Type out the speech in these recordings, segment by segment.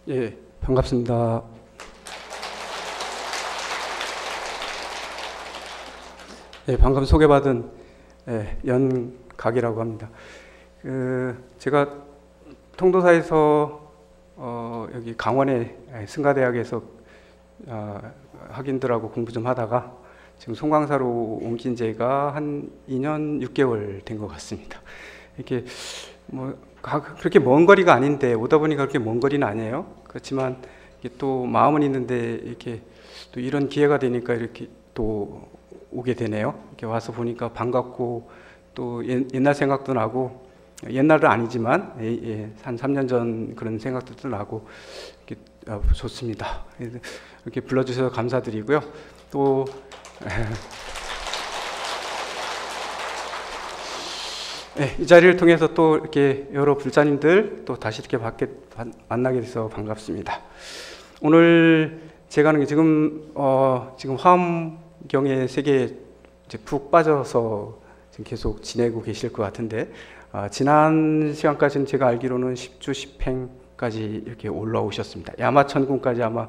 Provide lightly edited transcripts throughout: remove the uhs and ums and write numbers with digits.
예, 반갑습니다. 예, 방금 소개받은 연각이라고 합니다. 제가 통도사에서 여기 강원의 승가대학에서 학인들하고 공부 좀 하다가 지금 송광사로 옮긴 지가 한 2년 6개월 된 것 같습니다. 이렇게 뭐 그렇게 먼 거리가 아닌데 오다 보니까 그렇게 먼 거리는 아니에요. 그렇지만 이게 또 마음은 있는데 이렇게 또 이런 기회가 되니까 이렇게 또 오게 되네요. 이렇게 와서 보니까 반갑고 또 옛날 생각도 나고, 옛날은 아니지만 한 3년 전 그런 생각도 나고 이렇게 좋습니다. 이렇게 불러주셔서 감사드리고요. 또 이 자리를 통해서 또 이렇게 여러 불자님들 또 다시 이렇게 만나게 돼서 반갑습니다. 오늘 제가 하는 게 지금 화엄경의 세계에 푹 빠져서 지금 계속 지내고 계실 것 같은데, 지난 시간까지는 제가 알기로는 10주 10행까지 이렇게 올라오셨습니다. 야마천궁까지 아마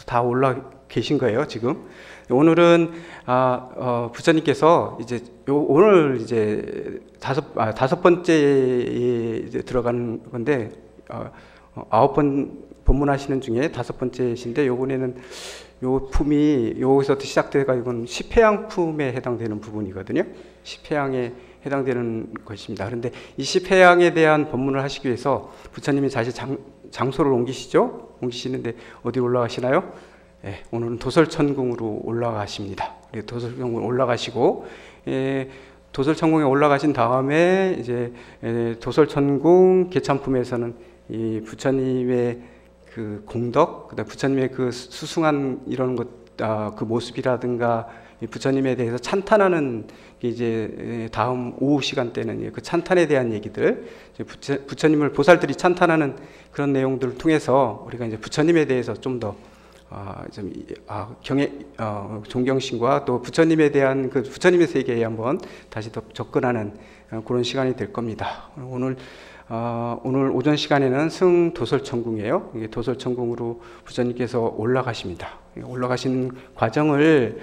다 올라 계신 거예요, 지금. 오늘은 부처님께서 오늘 다섯 번째에 이제 들어가는 건데, 9번 법문하시는 중에 5번째신데, 요번에는 요 품이 여기서부터 시작돼가지고는 10회양 품에 해당되는 부분이거든요. 10회양에 해당되는 것입니다. 그런데 이 10회양에 대한 법문을 하시기 위해서 부처님이 다시 장소를 옮기시는데 어디 올라가시나요? 네, 오늘은 도설천궁으로 올라가십니다. 도설천궁 올라가시고, 도설천궁에 올라가신 다음에 이제 도설천궁 개참품에서는 이 부처님의 그 공덕, 그다음 부처님의 그 수승한 이런 것, 그 모습이라든가 부처님에 대해서 찬탄하는 이제 다음 오후 시간 때는 그 찬탄에 대한 얘기들, 부처님을 보살들이 찬탄하는 그런 내용들을 통해서 우리가 이제 부처님에 대해서 좀 더 존경심과 또 부처님에 대한 그 부처님의 세계에 한번 다시 더 접근하는 그런 시간이 될 겁니다. 오늘 오전 시간에는 승도설천궁이에요. 도설천궁으로 부처님께서 올라가십니다. 올라가신 과정을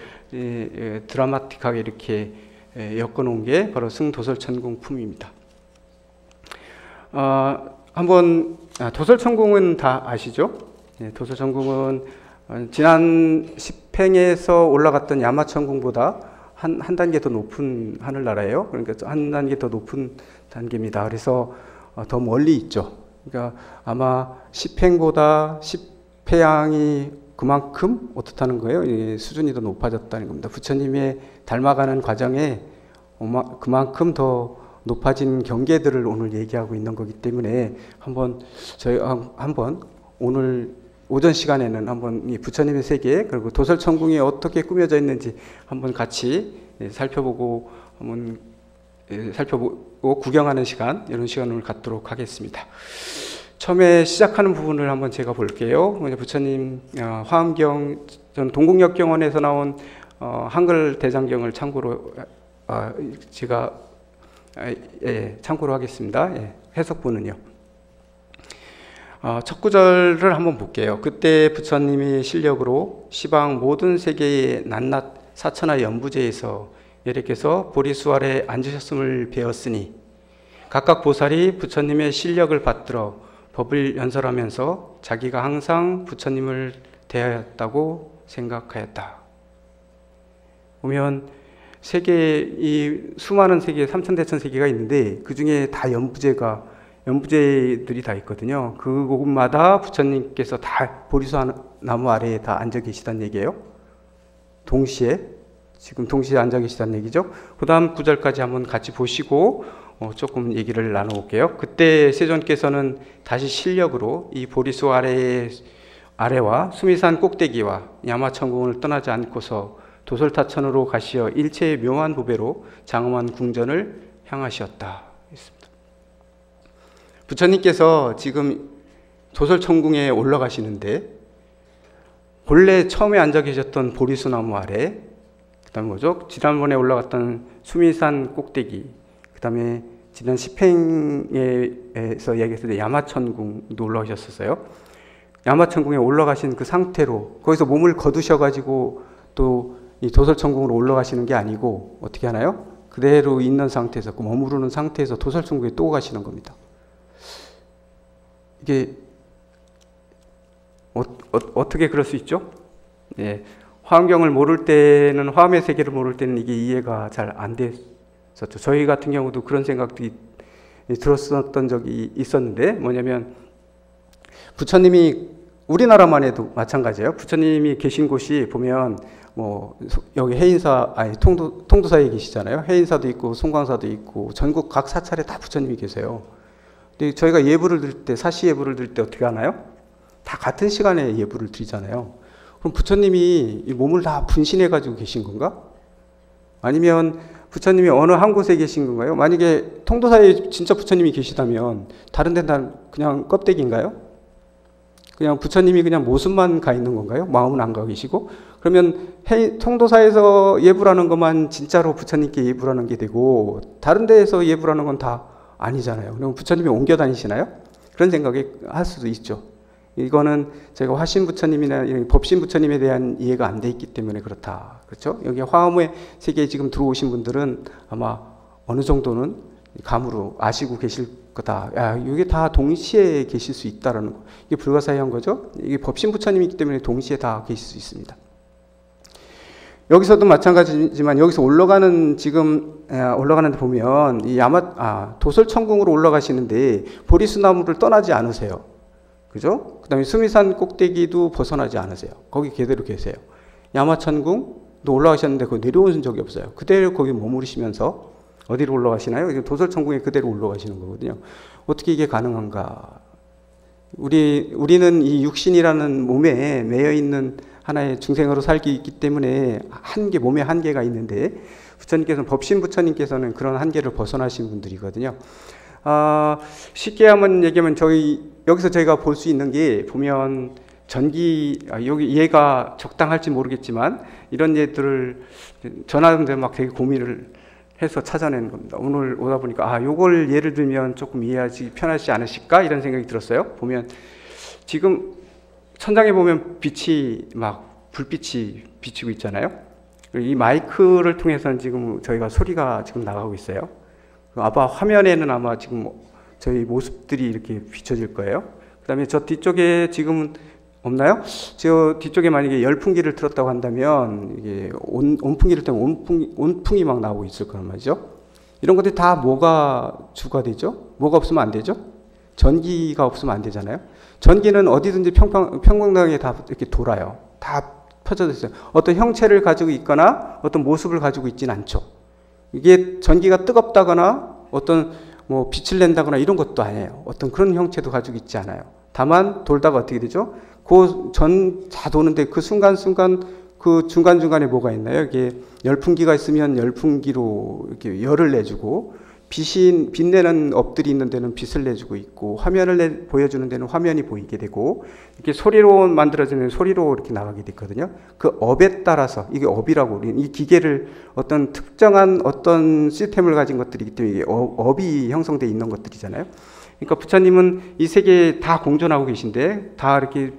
드라마틱하게 이렇게 엮어놓은 게 바로 승도설천궁 품입니다. 한번 도설천궁은 다 아시죠? 도설천궁은 지난 10행에서 올라갔던 야마천궁보다 한 단계 더 높은 하늘나라예요. 그러니까 한 단계 더 높은 단계입니다. 그래서 더 멀리 있죠. 그러니까 아마 10행보다 10회양이 그만큼 어떻다는 거예요? 수준이 더 높아졌다는 겁니다. 부처님의 닮아가는 과정에 그만큼 더 높아진 경계들을 오늘 얘기하고 있는 거기 때문에 저희 한번 오늘 오전 시간에는 한번 이 부처님의 세계, 그리고 도설천궁이 어떻게 꾸며져 있는지 한번 같이 살펴보고 구경하는 시간, 이런 시간을 갖도록 하겠습니다. 처음에 시작하는 부분을 한번 제가 볼게요. 부처님 화엄경, 저는 동국역경원에서 나온 한글 대장경을 참고로 제가 참고로 하겠습니다. 해석본은요. 첫 구절을 한번 볼게요. 그때 부처님이 실력으로 시방 모든 세계의 낱낱 사천하 연부제에서 여러께서 보리수 아래 앉으셨음을 배웠으니 각각 보살이 부처님의 실력을 받들어 법을 연설하면서 자기가 항상 부처님을 대하였다고 생각하였다. 보면 이 수많은 세계, 삼천대천 세계가 있는데 그 중에 다 연부제들이 다 있거든요. 그곳마다 부처님께서 다 보리수 나무 아래에 다 앉아 계시다는 얘기예요. 지금 동시에 앉아 계시다는 얘기죠. 그 다음 구절까지 한번 같이 보시고 조금 얘기를 나눠볼게요. 그때 세존께서는 다시 실력으로 이 보리수 아래와 수미산 꼭대기와 야마천궁을 떠나지 않고서 도설타천으로 가시어 일체의 묘한 보배로 장엄한 궁전을 향하시었다. 부처님께서 지금 도설천궁에 올라가시는데 본래 처음에 앉아 계셨던 보리수 나무 아래, 그 다음에 뭐죠? 지난번에 올라갔던 수미산 꼭대기, 그 다음에 지난 10행에서 얘기했을 때 야마천궁도 올라오셨었어요. 야마천궁에 올라가신 그 상태로 거기서 몸을 거두셔가지고 또 이 도설천궁으로 올라가시는 게 아니고 어떻게 하나요? 그대로 있는 상태에서 머무르는 상태에서 도설천궁에 또 가시는 겁니다. 이게 어떻게 그럴 수 있죠? 예, 화엄경을 모를 때는 화엄의 세계를 모를 때는 이게 이해가 잘 안 됐었죠. 저희 같은 경우도 그런 생각들이 들었었던 적이 있었는데 뭐냐면 부처님이 우리나라만 해도 마찬가지예요. 부처님이 계신 곳이 보면 뭐 여기 해인사 아니 통도사에 계시잖아요. 해인사도 있고 송광사도 있고 전국 각 사찰에 다 부처님이 계세요. 근데 저희가 예불을 드릴 때 사시 예불을 드릴 때 어떻게 하나요? 다 같은 시간에 예불을 드리잖아요. 그럼 부처님이 이 몸을 다 분신해 가지고 계신 건가? 아니면 부처님이 어느 한 곳에 계신 건가요? 만약에 통도사에 진짜 부처님이 계시다면 다른 데는 그냥 껍데기인가요? 그냥 부처님이 그냥 모습만 가 있는 건가요? 마음은 안 가 계시고? 그러면 통도사에서 예불하는 것만 진짜로 부처님께 예불하는 게 되고 다른 데에서 예불하는 건 다 아니잖아요. 그럼 부처님이 옮겨 다니시나요? 그런 생각이 할 수도 있죠. 이거는 제가 화신 부처님이나 법신 부처님에 대한 이해가 안 돼 있기 때문에 그렇다. 그렇죠? 여기 화엄의 세계에 지금 들어오신 분들은 아마 어느 정도는 감으로 아시고 계실 거다. 야, 이게 다 동시에 계실 수 있다라는 거. 이게 불가사의한 거죠. 이게 법신 부처님이기 때문에 동시에 다 계실 수 있습니다. 여기서도 마찬가지지만 여기서 올라가는 올라가는데 보면 이 도설천궁으로 올라가시는데 보리수나무를 떠나지 않으세요. 그죠? 그 다음에 수미산 꼭대기도 벗어나지 않으세요. 거기 그대로 계세요. 야마천궁도 올라가셨는데 거기 내려오신 적이 없어요. 그대로 거기 머무르시면서 어디로 올라가시나요? 도설천궁에 그대로 올라가시는 거거든요. 어떻게 이게 가능한가? 우리는 이 육신이라는 몸에 매여 있는 하나의 중생으로 살기 있기 때문에 몸에 한계가 있는데 부처님께서는 법신 부처님께서는 그런 한계를 벗어나신 분들이거든요. 쉽게 한번 얘기하면 여기서 저희가 볼 수 있는 게 보면 여기 얘가 적당할지 모르겠지만 이런 예들을 전하는데 막 되게 고민을 해서 찾아내는 겁니다. 오늘 오다 보니까 요걸 예를 들면 조금 이해하기 편하지 않으실까 이런 생각이 들었어요. 보면 지금 천장에 보면 불빛이 비치고 있잖아요. 이 마이크를 통해서는 지금 저희가 소리가 지금 나가고 있어요. 아마 화면에는 아마 지금 저희 모습들이 이렇게 비춰질 거예요. 그 다음에 저 뒤쪽에 지금 없나요? 저 뒤쪽에 만약에 열풍기를 틀었다고 한다면 이게 온풍기를 틀면 온풍이 막 나오고 있을 거란 말이죠. 이런 것들이 다 뭐가 주가 되죠? 뭐가 없으면 안 되죠? 전기가 없으면 안 되잖아요. 전기는 어디든지 평평하게 다 이렇게 돌아요. 다 펴져 있어요. 어떤 형체를 가지고 있거나 어떤 모습을 가지고 있지는 않죠. 이게 전기가 뜨겁다거나 어떤 뭐 빛을 낸다거나 이런 것도 아니에요. 어떤 그런 형체도 가지고 있지 않아요. 다만 돌다가 어떻게 되죠? 다 도는데 그 순간순간 그 중간중간에 뭐가 있나요? 이게 열풍기가 있으면 열풍기로 이렇게 열을 내주고 빛내는 업들이 있는 데는 빛을 내주고 있고 화면을 보여주는 데는 화면이 보이게 되고 이렇게 소리로 만들어지는 소리로 이렇게 나가게 됐거든요. 그 업에 따라서 이게 업이라고 우리는 이 기계를 어떤 특정한 어떤 시스템을 가진 것들이기 때문에 이게 업이 형성되어 있는 것들이잖아요. 그러니까 부처님은 이 세계에 다 공존하고 계신데 다 이렇게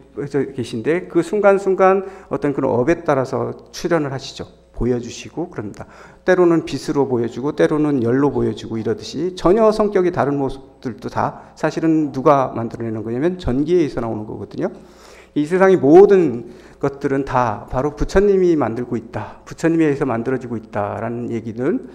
계신데 그 순간순간 어떤 그런 업에 따라서 출현을 하시죠. 보여주시고 그럽니다. 때로는 빛으로 보여주고 때로는 열로 보여주고 이러듯이 전혀 성격이 다른 모습들도 다 사실은 누가 만들어내는 거냐면 전기에서 나오는 거거든요. 이 세상의 모든 것들은 다 바로 부처님이 만들고 있다. 부처님에 의해서 만들어지고 있다라는 얘기는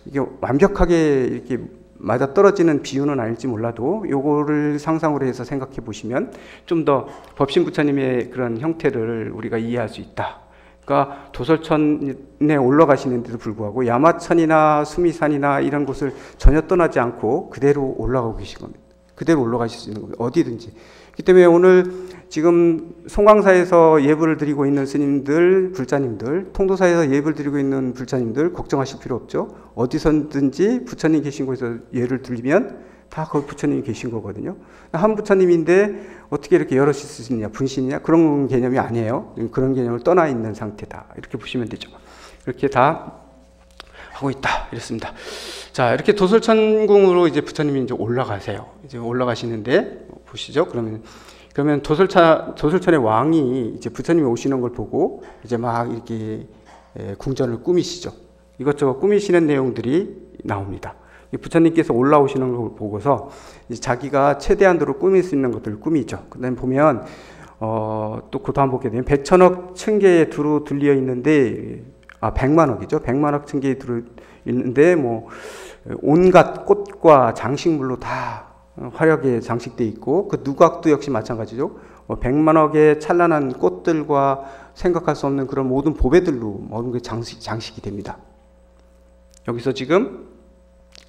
이게 완벽하게 이렇게 맞아떨어지는 비유는 아닐지 몰라도 요거를 상상으로 해서 생각해 보시면 좀 더 법신 부처님의 그런 형태를 우리가 이해할 수 있다. 그러니까 도설천에 올라가시는데도 불구하고 야마천이나 수미산이나 이런 곳을 전혀 떠나지 않고 그대로 올라가고 계신 겁니다. 그대로 올라가실 수 있는 겁니다. 어디든지. 그렇기 때문에 오늘 지금 송광사에서 예불을 드리고 있는 스님들, 불자님들, 통도사에서 예불을 드리고 있는 불자님들 걱정하실 필요 없죠. 어디서든지 부처님 계신 곳에서 예를 드리면 다 거기 부처님이 계신 거거든요. 한 부처님인데 어떻게 이렇게 여럿이 수 있느냐, 분신이냐 그런 개념이 아니에요. 그런 개념을 떠나 있는 상태다. 이렇게 보시면 되죠. 이렇게 다 하고 있다. 이랬습니다. 자, 이렇게 도설천궁으로 이제 부처님이 이제 올라가세요. 이제 올라가시는데 보시죠. 그러면 그러면 도솔천의 왕이 이제 부처님이 오시는 걸 보고 이제 막 이렇게 궁전을 꾸미시죠. 이것저것 꾸미시는 내용들이 나옵니다. 부처님께서 올라오시는 걸 보고서 자기가 최대한으로 꾸밀 수 있는 것들을 꾸미죠. 그 다음에 보면, 또 그도 한번 보게 되면, 100천억 층계에 두루 들려 있는데, 100만억이죠. 100만억 층계에 두루 있는데, 뭐, 온갖 꽃과 장식물로 다 화려하게 장식되어 있고, 그 누각도 역시 마찬가지죠. 100만억의 찬란한 꽃들과 생각할 수 없는 그런 모든 보배들로 모든 게 장식이 됩니다. 여기서 지금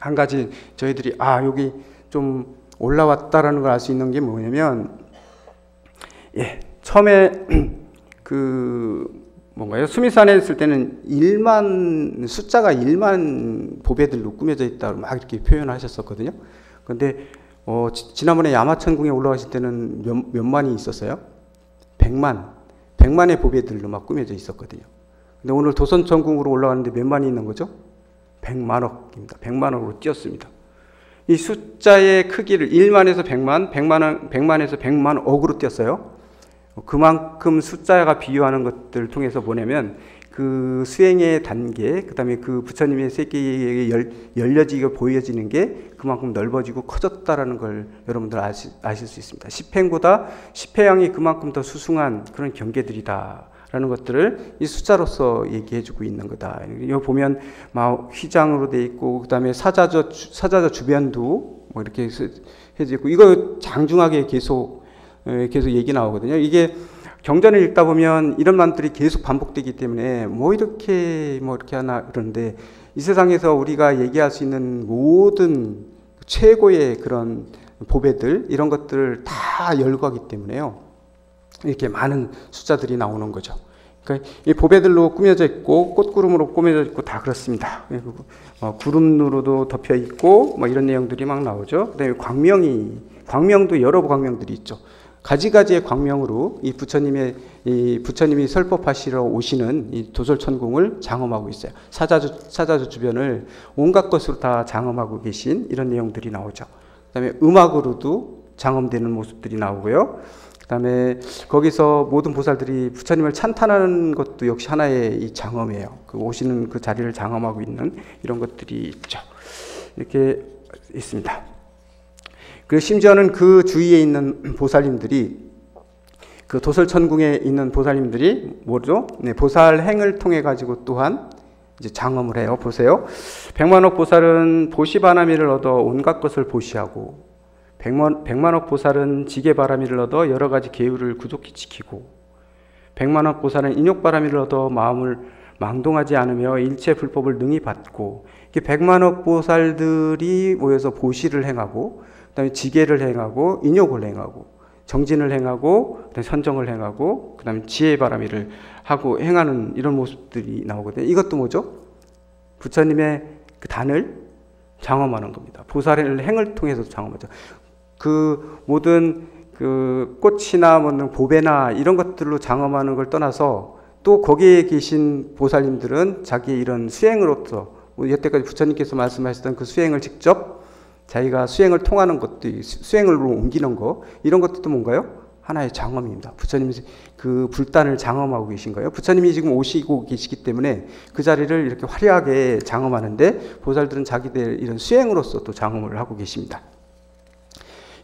한 가지 저희들이 여기 좀 올라왔다라는 걸 알 수 있는 게 뭐냐면, 처음에 뭔가요? 수미산에 있을 때는 숫자가 1만 보배들로 꾸며져 있다고 막 이렇게 표현하셨었거든요. 근데 지난번에 야마천궁에 올라가실 때는 몇 만이 있었어요? 100만의 보배들로 막 꾸며져 있었거든요. 근데 오늘 도선천궁으로 올라가는데 몇 만이 있는 거죠? 100만억입니다. 100만억으로 뛰었습니다. 이 숫자의 크기를 1만에서 100만, 100만에서 100만억으로 뛰었어요. 그만큼 숫자가 비유하는 것들을 통해서 뭐냐면 그 수행의 단계, 그 다음에 그 부처님의 세계에 열려지고 보여지는 게 그만큼 넓어지고 커졌다라는 걸 여러분들 아실 수 있습니다. 10행보다 10회양이 그만큼 더 수승한 그런 경계들이다라는 것들을 이 숫자로서 얘기해주고 있는 거다. 여기 보면 막 휘장으로 돼 있고, 그 다음에 사자저 주변도 뭐 이렇게 해져 있고, 이거 장중하게 계속 얘기 나오거든요. 이게 경전을 읽다 보면 이런 말들이 계속 반복되기 때문에 뭐 이렇게 하나 그러는데, 이 세상에서 우리가 얘기할 수 있는 모든 최고의 그런 보배들, 이런 것들을 다 열거하기 때문에요. 이렇게 많은 숫자들이 나오는 거죠. 그러니까 이 보배들로 꾸며져 있고 꽃구름으로 꾸며져 있고 다 그렇습니다. 구름으로도 덮여 있고 뭐 이런 내용들이 막 나오죠. 그다음에 광명도 여러 광명들이 있죠. 가지가지의 광명으로 이 부처님이 설법하시러 오시는 이 도솔천궁을 장엄하고 있어요. 사자주 주변을 온갖 것으로 다 장엄하고 계신 이런 내용들이 나오죠. 그다음에 음악으로도 장엄되는 모습들이 나오고요. 그다음에 거기서 모든 보살들이 부처님을 찬탄하는 것도 역시 하나의 이 장엄이에요. 그 오시는 그 자리를 장엄하고 있는 이런 것들이 있죠. 이렇게 있습니다. 그리고 심지어는 그 주위에 있는 보살님들이, 그 도솔천궁에 있는 보살님들이 뭐죠? 보살행을 통해 가지고 또한 이제 장엄을 해요. 보세요. 100만억 보살은 보시바나미를 얻어 온갖 것을 보시하고, 100만억 보살은 지게바라미를 얻어 여러 가지 계율을 굳게 지키고, 100만억 보살은 인욕바라미를 얻어 마음을 망동하지 않으며 일체 불법을 능히 받고, 이렇게 100만억 보살들이 모여서 보시를 행하고, 그 다음에 지계를 행하고, 인욕을 행하고, 정진을 행하고, 그다음에 선정을 행하고, 그 다음에 지혜바라미를 하고 행하는 이런 모습들이 나오거든요. 이것도 뭐죠? 부처님의 그 단을 장엄하는 겁니다. 보살의 행을 통해서 장엄하죠. 그 모든 그 꽃이나 뭐 보배나 이런 것들로 장엄하는 걸 떠나서 또 거기에 계신 보살님들은 자기의 이런 수행으로서 여태까지 부처님께서 말씀하셨던 그 수행을 직접 자기가 수행을 통하는 것도, 수행으로 옮기는 거, 이런 것들도 뭔가요? 하나의 장엄입니다. 부처님이 그 불단을 장엄하고 계신 거예요. 부처님이 지금 오시고 계시기 때문에 그 자리를 이렇게 화려하게 장엄하는데, 보살들은 자기들 이런 수행으로서 또 장엄을 하고 계십니다.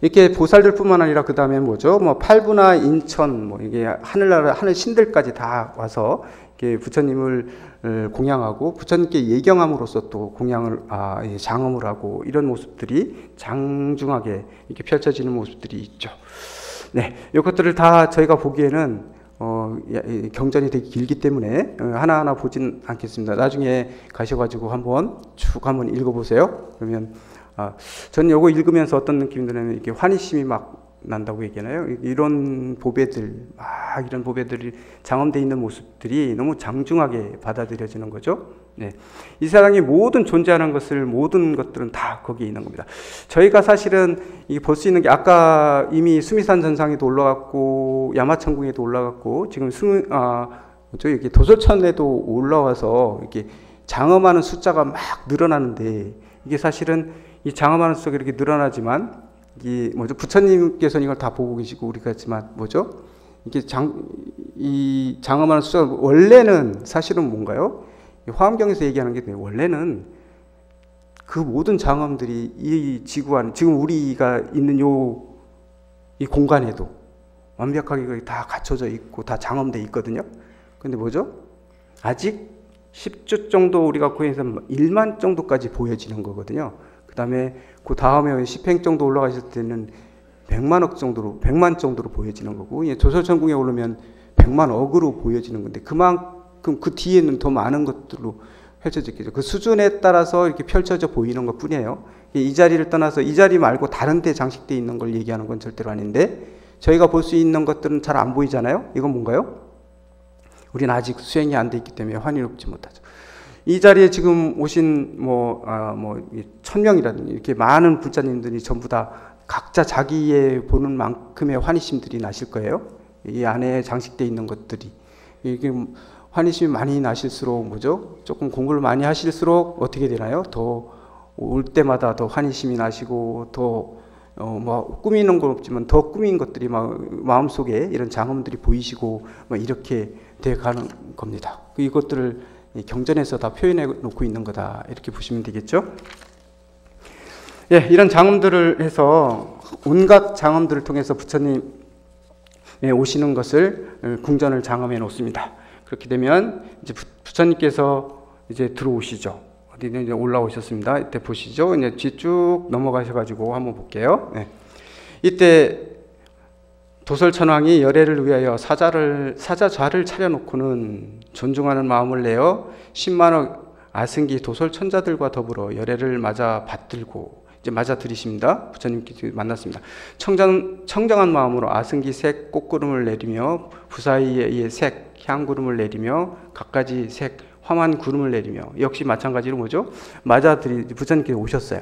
이렇게 보살들뿐만 아니라 그 다음에 뭐죠? 뭐 팔부나 인천, 뭐 이게 하늘나라 하늘 신들까지 다 와서 이렇게 부처님을 공양하고 부처님께 예경함으로써 또 공양을 장엄을 하고, 이런 모습들이 장중하게 이렇게 펼쳐지는 모습들이 있죠. 네, 이것들을 다 저희가 보기에는 경전이 되게 길기 때문에 하나하나 보진 않겠습니다. 나중에 가셔가지고 쭉 한번 읽어보세요. 그러면 저는 이거 읽으면서 어떤 느낌이 드냐면, 이렇게 환희심이 막 난다고 얘기하나요? 이런 이런 보배들이 장엄되어 있는 모습들이 너무 장중하게 받아들여지는 거죠. 네. 이 세상에 모든 존재하는 모든 것들은 다 거기에 있는 겁니다. 저희가 사실은 이게 볼 수 있는 게, 아까 이미 수미산 전상에도 올라갔고, 야마천궁에도 올라갔고, 지금 여기 도솔천에도 올라와서 이렇게 장엄하는 숫자가 막 늘어나는데, 이게 사실은 이 장엄하는 숫자가 이렇게 늘어나지만 이 뭐죠? 부처님께서는 이걸 다 보고 계시고 우리가 했지만 뭐죠? 이게 이 장엄한 수작 원래는 사실은 뭔가요? 화엄경에서 얘기하는 게 원래는 그 모든 장엄들이 이 지구 안 지금 우리가 있는 이 공간에도 완벽하게 다 갖춰져 있고 다 장엄돼 있거든요. 근데 뭐죠? 아직 10주 정도 우리가 구해서 1만 정도까지 보여지는 거거든요. 그 다음에 10행 정도 올라가실 때는 100만 정도로 보여지는 거고, 조설천궁에 오르면 100만 억으로 보여지는 건데, 그만큼 그 뒤에는 더 많은 것들로 펼쳐져 있겠죠. 그 수준에 따라서 이렇게 펼쳐져 보이는 것 뿐이에요. 이 자리를 떠나서 이 자리 말고 다른 데 장식되어 있는 걸 얘기하는 건 절대로 아닌데, 저희가 볼 수 있는 것들은 잘 안 보이잖아요. 이건 뭔가요? 우리는 아직 수행이 안 돼 있기 때문에 환희롭지 못하죠. 이 자리에 지금 오신 1000명이라든지 이렇게 많은 불자님들이 전부 다 각자 자기의 보는 만큼의 환희심들이 나실 거예요. 이 안에 장식되어 있는 것들이. 이게 환희심이 많이 나실수록 뭐죠? 조금 공부를 많이 하실수록 어떻게 되나요? 더 올 때마다 더 환희심이 나시고 더 꾸미는 건 없지만 더 꾸민 것들이 마음속에 이런 장엄들이 보이시고 이렇게 돼 가는 겁니다. 이것들을 경전에서 다 표현해 놓고 있는 거다. 이렇게 보시면 되겠죠? 예, 이런 장엄들을 해서 온갖 장엄들을 통해서 부처님 오시는 것을 궁전을 장엄해 놓습니다. 그렇게 되면 이제 부처님께서 이제 들어오시죠. 어디든 이제 올라오셨습니다. 이때 보시죠. 이제 뒤쭉 넘어가셔가지고 한번 볼게요. 네. 이때 도설천왕이 열애를 위하여 사자좌를 차려놓고는 존중하는 마음을 내어 10만억 아승기 도설천자들과 더불어 열애를 맞아 받들고 이제 맞아 들이십니다. 부처님께 만났습니다. 청정한 마음으로 아승기 색 꽃구름을 내리며 부사이의 색 향구름을 내리며 갖가지 색 화만 구름을 내리며 역시 마찬가지로 뭐죠? 부처님께 오셨어요.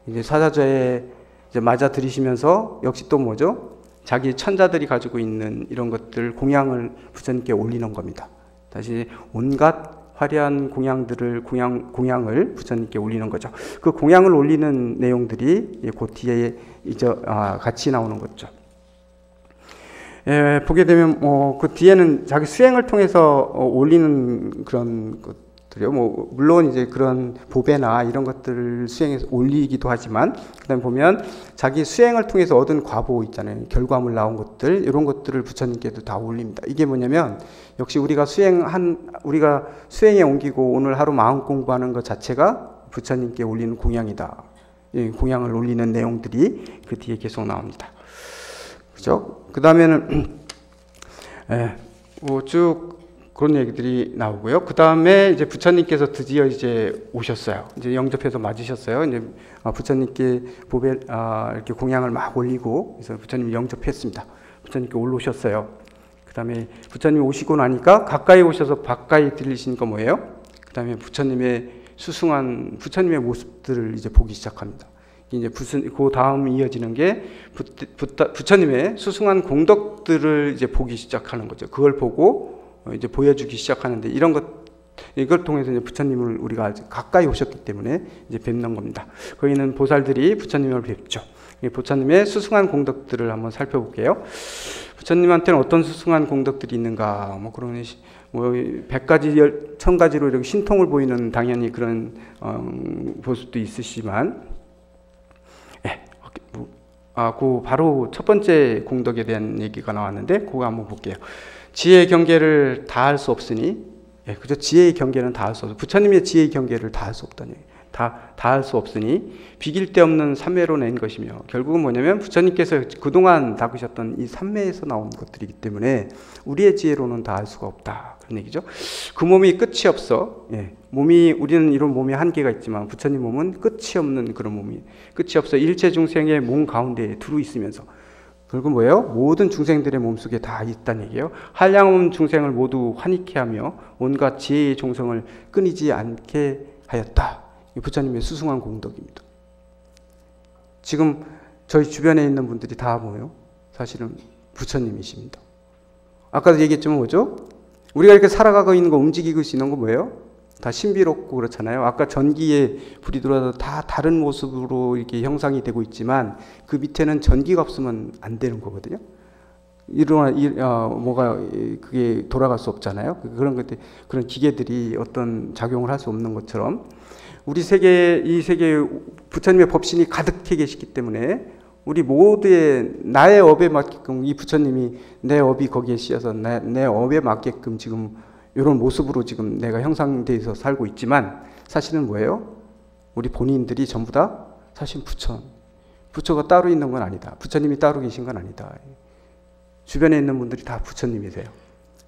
이제 사자좌에 이제 맞아 들이시면서 역시 또 뭐죠? 자기 천자들이 가지고 있는 이런 것들 공양을 부처님께 올리는 겁니다. 다시 온갖 화려한 공양을 부처님께 올리는 거죠. 그 공양을 올리는 내용들이 그 뒤에 이제 같이 나오는 거죠. 보게 되면 그 뒤에는 자기 수행을 통해서 올리는 그런 것들이요. 물론 이제 그런 보배나 이런 것들을 수행해서 올리기도 하지만 그다음에 보면 자기 수행을 통해서 얻은 과보 있잖아요. 결과물 나온 것들 이런 것들을 부처님께도 다 올립니다. 이게 뭐냐면 역시 우리가 수행에 옮기고 오늘 하루 마음 공부하는 것 자체가 부처님께 올리는 공양이다. 공양을 올리는 내용들이 그 뒤에 계속 나옵니다. 그죠? 그 다음에는 쭉 그런 얘기들이 나오고요. 그 다음에 이제 부처님께서 드디어 이제 오셨어요. 이제 영접해서 맞으셨어요. 이제 부처님께 이렇게 공양을 막 올리고 그래서 부처님 영접했습니다. 부처님께 올라오셨어요. 그 다음에 부처님 오시고 나니까 가까이 오셔서 가까이 들리시니까 뭐예요? 그 다음에 부처님의 수승한 부처님의 모습들을 이제 보기 시작합니다. 이제 그 다음 이어지는 게 부처님의 수승한 공덕들을 이제 보기 시작하는 거죠. 그걸 보고 이제 보여주기 시작하는데 이걸 통해서 이제 부처님을 우리가 아주 가까이 오셨기 때문에 이제 뵙는 겁니다. 거기 있는 보살들이 부처님을 뵙죠. 부처님의 수승한 공덕들을 한번 살펴볼게요. 부처님한테는 어떤 수승한 공덕들이 있는가? 그런 100가지, 1000가지로 이렇게 신통을 보이는 당연히 그런 모습도 있으시지만 바로 첫 번째 공덕에 대한 얘기가 나왔는데 그거 한번 볼게요. 지혜의 경계를 다할 수 없으니 그죠? 지혜의 경계는 다할 수 없어. 부처님의 지혜의 경계를 다할 수 없다니. 다할 수 없으니 비길 데 없는 삼매로 낸 것이며 결국은 뭐냐면 부처님께서 그동안 닦으셨던 이 삼매에서 나온 것들이기 때문에 우리의 지혜로는 다할 수가 없다. 그런 얘기죠. 그 몸이 끝이 없어. 우리는 이런 몸에 한계가 있지만 부처님 몸은 끝이 없는 그런 몸이 끝이 없어 일체 중생의 몸 가운데에 두루 있으면서 결국 뭐예요? 모든 중생들의 몸속에 다 있다는 얘기예요. 한량없는 중생을 모두 환희케 하며 온갖 지혜의 종성을 끊이지 않게 하였다. 부처님의 수승한 공덕입니다. 지금 저희 주변에 있는 분들이 다 뭐예요? 사실은 부처님이십니다. 아까도 얘기했지만 뭐죠? 우리가 이렇게 살아가고 있는 거 움직이고 있는 거 뭐예요? 다 신비롭고 그렇잖아요. 아까 전기에 불이 들어와서 다 다른 모습으로 이렇게 형상이 되고 있지만 그 밑에는 전기가 없으면 안 되는 거거든요. 뭐가 그게 돌아갈 수 없잖아요. 그런 것들, 그런 기계들이 어떤 작용을 할 수 없는 것처럼 우리 세계, 이 세계에 부처님의 법신이 가득해 계시기 때문에 우리 모두의 나의 업에 맞게끔 이 부처님이 내 업이 거기에 씌어서 내 업에 맞게끔 지금 이런 모습으로 지금 내가 형상돼서 살고 있지만 사실은 뭐예요? 우리 본인들이 전부 다 사실 부처가 따로 있는 건 아니다. 부처님이 따로 계신 건 아니다. 주변에 있는 분들이 다 부처님이세요.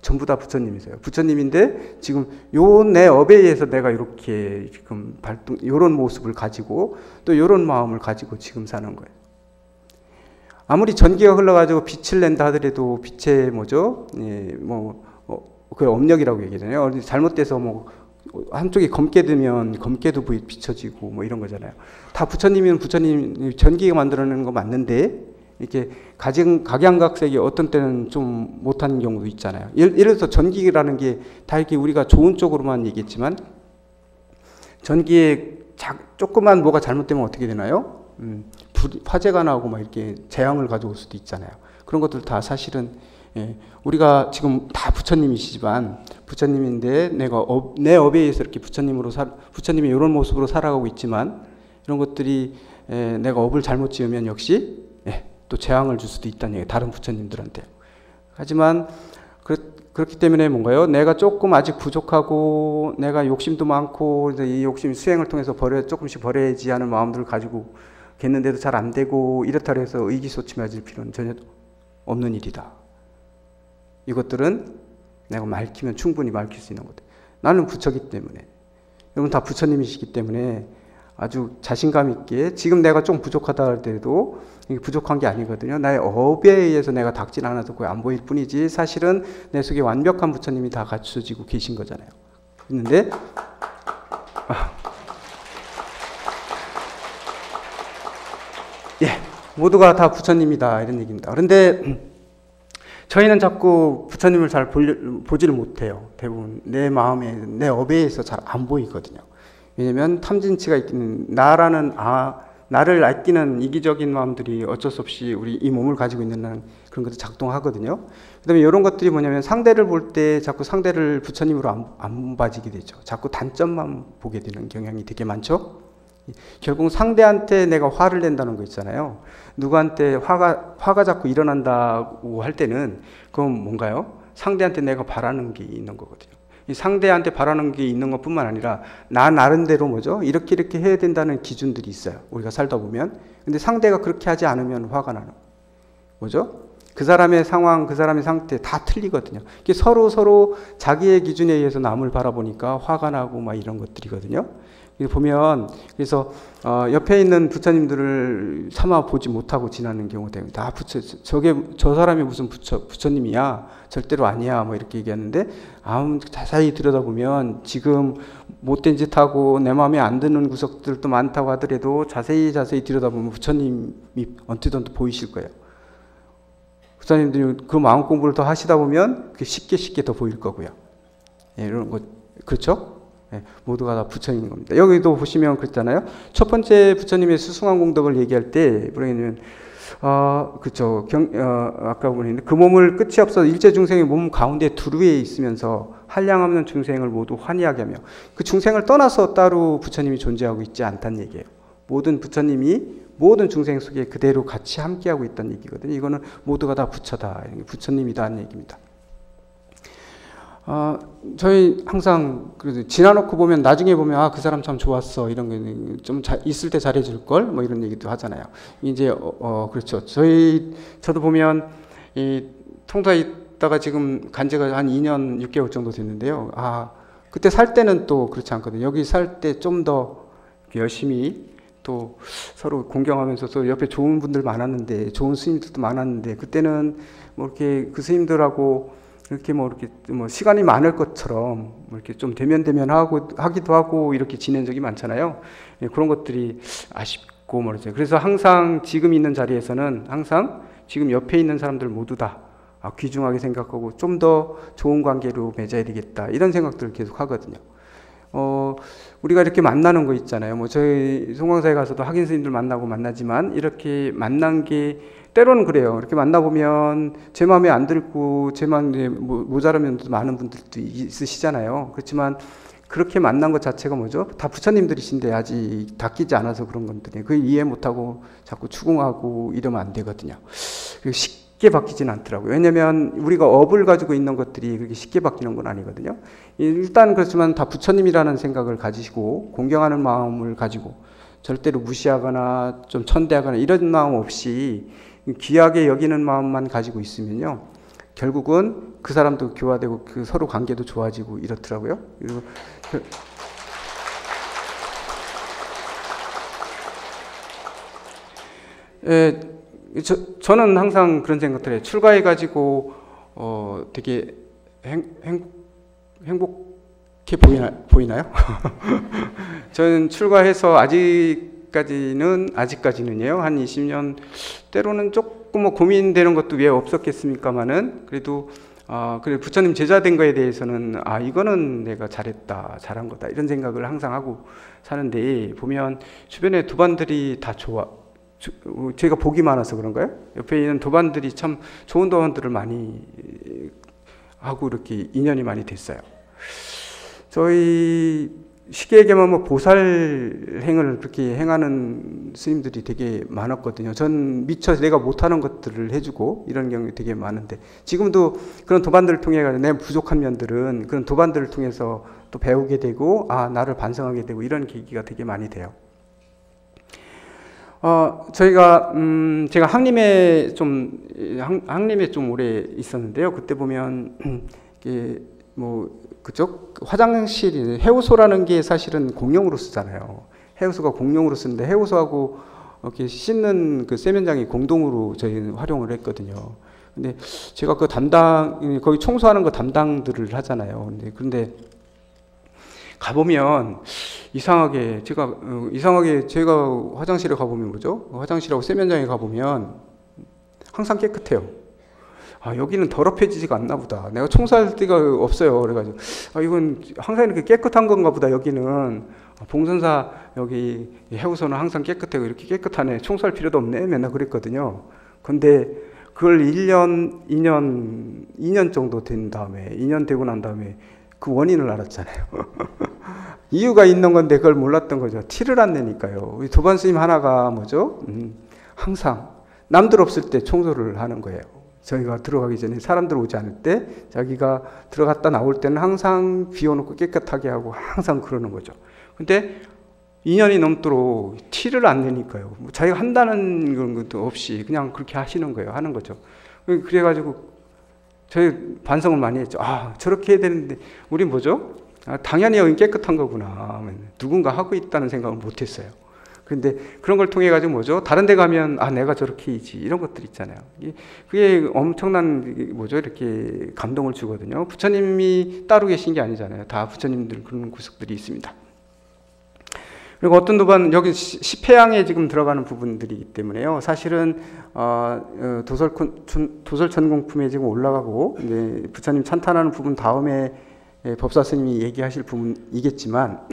전부 다 부처님이세요. 부처님인데 지금 요 내 업에 의해서 내가 이렇게 지금 요런 모습을 가지고 또 요런 마음을 가지고 지금 사는 거예요. 아무리 전기가 흘러가지고 빛을 낸다 하더라도 빛의 뭐죠? 예, 그 업력이라고 얘기하잖아요. 잘못돼서 뭐 한쪽이 검게 되면 검게도 비춰지고 뭐 이런 거잖아요. 다 부처님이면 부처님 전기가 만들어내는 거 맞는데 이렇게 각양각색이 어떤 때는 좀 못하는 경우도 있잖아요. 예를 들어서 전기라는 게 다 이렇게 우리가 좋은 쪽으로만 얘기했지만 전기에 조그만 뭐가 잘못되면 어떻게 되나요? 화재가 나오고 막 이렇게 재앙을 가져올 수도 있잖아요. 그런 것들 다 사실은 예, 우리가 지금 다 부처님이시지만 부처님인데 내 업에 의해서 이렇게 부처님이 이런 모습으로 살아가고 있지만 이런 것들이 내가 업을 잘못 지으면 역시 또 재앙을 줄 수도 있다는 얘기예요. 다른 부처님들한테. 하지만 그렇기 때문에 뭔가요? 내가 조금 아직 부족하고 내가 욕심도 많고 이 욕심 수행을 통해서 조금씩 버려야지 하는 마음들을 가지고 겠는데도 잘 안 되고 이렇다 해서 의기소침해질 필요는 전혀 없는 일이다. 이것들은 내가 밝히면 충분히 밝힐 수 있는 것들. 나는 부처기 때문에 여러분 다 부처님이시기 때문에 아주 자신감 있게 지금 내가 좀 부족하다 할때도 이게 부족한 게 아니거든요. 나의 업에 의해서 내가 닥진 않아서 거의 안 보일 뿐이지 사실은 내 속에 완벽한 부처님이 다 갖춰지고 계신 거잖아요. 있는데 모두가 다 부처님이다 이런 얘기입니다. 그런데 저희는 자꾸 부처님을 잘 보지를 못해요. 대부분 내 마음에 내 업에 의해서 잘 안 보이거든요. 왜냐면 탐진치가 있기는 나를 아끼는 이기적인 마음들이 어쩔 수 없이 우리 이 몸을 가지고 있는 그런 것도 작동하거든요. 그 다음에 이런 것들이 뭐냐면 상대를 볼 때 자꾸 상대를 부처님으로 안 봐지게 되죠. 자꾸 단점만 보게 되는 경향이 되게 많죠. 결국 상대한테 내가 화를 낸다는 거 있잖아요. 누구한테 화가 자꾸 일어난다고 할 때는 그건 뭔가요? 상대한테 내가 바라는 게 있는 거거든요. 이 상대한테 바라는 게 있는 것뿐만 아니라 나 나름대로 뭐죠? 이렇게 해야 된다는 기준들이 있어요. 우리가 살다 보면. 근데 상대가 그렇게 하지 않으면 화가 나는 뭐죠? 그 사람의 상황, 그 사람의 상태 다 틀리거든요. 이게 서로 자기의 기준에 의해서 남을 바라보니까 화가 나고 막 이런 것들이거든요. 보면 그래서 옆에 있는 부처님들을 삼아 보지 못하고 지나는 경우도 다 저 사람이 무슨 부처님이야 절대로 아니야 뭐 이렇게 얘기하는데 자세히 들여다보면 지금 못된 짓 하고 내 마음에 안 드는 구석들도 많다고 하더라도 자세히 들여다보면 부처님이 언뜻 보이실 거예요. 부처님들이 그 마음 공부를 더 하시다 보면 그게 쉽게 더 보일 거고요. 이런 거 그렇죠? 모두가 다 부처님인 겁니다. 여기도 보시면 그랬잖아요. 첫 번째 부처님의 수승한 공덕을 얘기할 때 뭐냐면 그렇죠. 아까 보니까 그 몸을 끝이 없어 일체 중생의 몸 가운데 두루에 있으면서 한량 없는 중생을 모두 환희하게 하며 그 중생을 떠나서 따로 부처님이 존재하고 있지 않다는 얘기예요. 모든 부처님이 모든 중생 속에 그대로 같이 함께하고 있다는 얘기거든요. 이거는 모두가 다 부처다, 부처님이다 하는 얘기입니다. 저희 항상 그래도 지나놓고 보면 나중에 보면 그 사람 참 좋았어 이런 게 좀 있을 때 잘해줄 걸 뭐 이런 얘기도 하잖아요. 이제 그렇죠. 저도 보면 이 통사에 있다가 지금 간 지가 한 2년 6개월 정도 됐는데요. 그때 살 때는 또 그렇지 않거든요. 여기 살 때 좀 더 열심히 또 서로 공경하면서 또 옆에 좋은 분들 많았는데 좋은 스님들도 많았는데 그때는 뭐 이렇게 그 스님들하고 이렇게 시간이 많을 것처럼 이렇게 좀 하기도 하고 이렇게 지낸 적이 많잖아요. 그런 것들이 아쉽고 말이죠. 그래서 항상 지금 있는 자리에서는 항상 지금 옆에 있는 사람들 모두 다 귀중하게 생각하고 좀 더 좋은 관계로 맺어야 되겠다 이런 생각들을 계속 하거든요. 우리가 이렇게 만나는 거 있잖아요. 뭐 저희 송광사에 가서도 학인 스님들 만나지만 이렇게 만난 게 때로는 그래요. 이렇게 만나보면 제 마음에 안 들고 제 마음에 모자라면 많은 분들도 있으시잖아요. 그렇지만 그렇게 만난 것 자체가 뭐죠? 다 부처님들이신데 아직 닦이지 않아서 그런 건데 그걸 이해 못하고 자꾸 추궁하고 이러면 안 되거든요. 쉽게 바뀌지는 않더라고요. 왜냐하면 우리가 업을 가지고 있는 것들이 그렇게 쉽게 바뀌는 건 아니거든요. 일단 그렇지만 다 부처님이라는 생각을 가지시고 공경하는 마음을 가지고 절대로 무시하거나 좀 천대하거나 이런 마음 없이 귀하게 여기는 마음만 가지고 있으면요. 결국은 그 사람도 교화되고 그 서로 관계도 좋아지고 이렇더라고요. 그리고 저는 항상 그런 생각들 해요. 출가해가지고 되게 행복해 보이나요? 저는 출가해서 아직까지는요. 한 20년 때로는 조금 뭐 고민되는 것도 왜 없었겠습니까만은 그래도 그래 부처님 제자 된 거에 대해서는 이거는 내가 잘한 거다 이런 생각을 항상 하고 사는데 보면 주변에 도반들이 다 좋아. 제가 복이 많아서 그런가요? 옆에 있는 도반들이 참 좋은 도반들을 많이 하고 이렇게 인연이 많이 됐어요. 저희 시계에게만 뭐 보살행을 그렇게 행하는 스님들이 되게 많았거든요. 전 미처 내가 못하는 것들을 해주고 이런 경우가 되게 많은데 지금도 그런 도반들을 통해 내 부족한 면들은 그런 도반들을 통해서 또 배우게 되고 나를 반성하게 되고 이런 계기가 되게 많이 돼요. 제가 항림에 좀 오래 있었는데요. 그때 보면 그쪽 화장실이 해우소라는 게 사실은 공용으로 쓰잖아요. 해우소가 공용으로 쓰는데 해우소하고 이렇게 씻는 그 세면장이 공동으로 저희는 활용을 했거든요. 근데 제가 거기 청소하는 거 담당들을 하잖아요. 근데 가보면 이상하게 제가 화장실에 가보면 화장실하고 세면장에 가보면 항상 깨끗해요. 여기는 더럽혀지지가 않나 보다. 내가 청소할 데가 없어요. 그래가지고 이건 항상 이렇게 깨끗한 건가 보다. 여기는 봉선사 여기 해우소는 항상 깨끗해요. 이렇게 깨끗하네. 청소할 필요도 없네. 맨날 그랬거든요. 근데 그걸 1년, 2년 정도 된 다음에 2년 되고 난 다음에 그 원인을 알았잖아요. 이유가 있는 건데 그걸 몰랐던 거죠. 티를 안 내니까요. 우리 도반 스님 하나가 항상 남들 없을 때 청소를 하는 거예요. 저희가 들어가기 전에 사람들 오지 않을 때 자기가 들어갔다 나올 때는 항상 비워놓고 깨끗하게 하고 항상 그러는 거죠. 근데 2년이 넘도록 티를 안 내니까요. 자기가 한다는 그런 것도 없이 그냥 그렇게 하는 거죠. 그래가지고 저희 반성을 많이 했죠. 저렇게 해야 되는데 우린 당연히 여긴 깨끗한 거구나. 누군가 하고 있다는 생각을 못 했어요. 근데 그런 걸 통해 가지고 다른 데 가면 내가 저렇게 해야지 이런 것들 있잖아요. 그게 엄청난 이렇게 감동을 주거든요. 부처님이 따로 계신 게 아니잖아요. 다 부처님들 그런 구석들이 있습니다. 그리고 어떤 도반 여기 10회양에 지금 들어가는 부분들이기 때문에요. 사실은 도설천공품에 지금 올라가고 이제 부처님 찬탄하는 부분 다음에 법사 스님이 얘기하실 부분이겠지만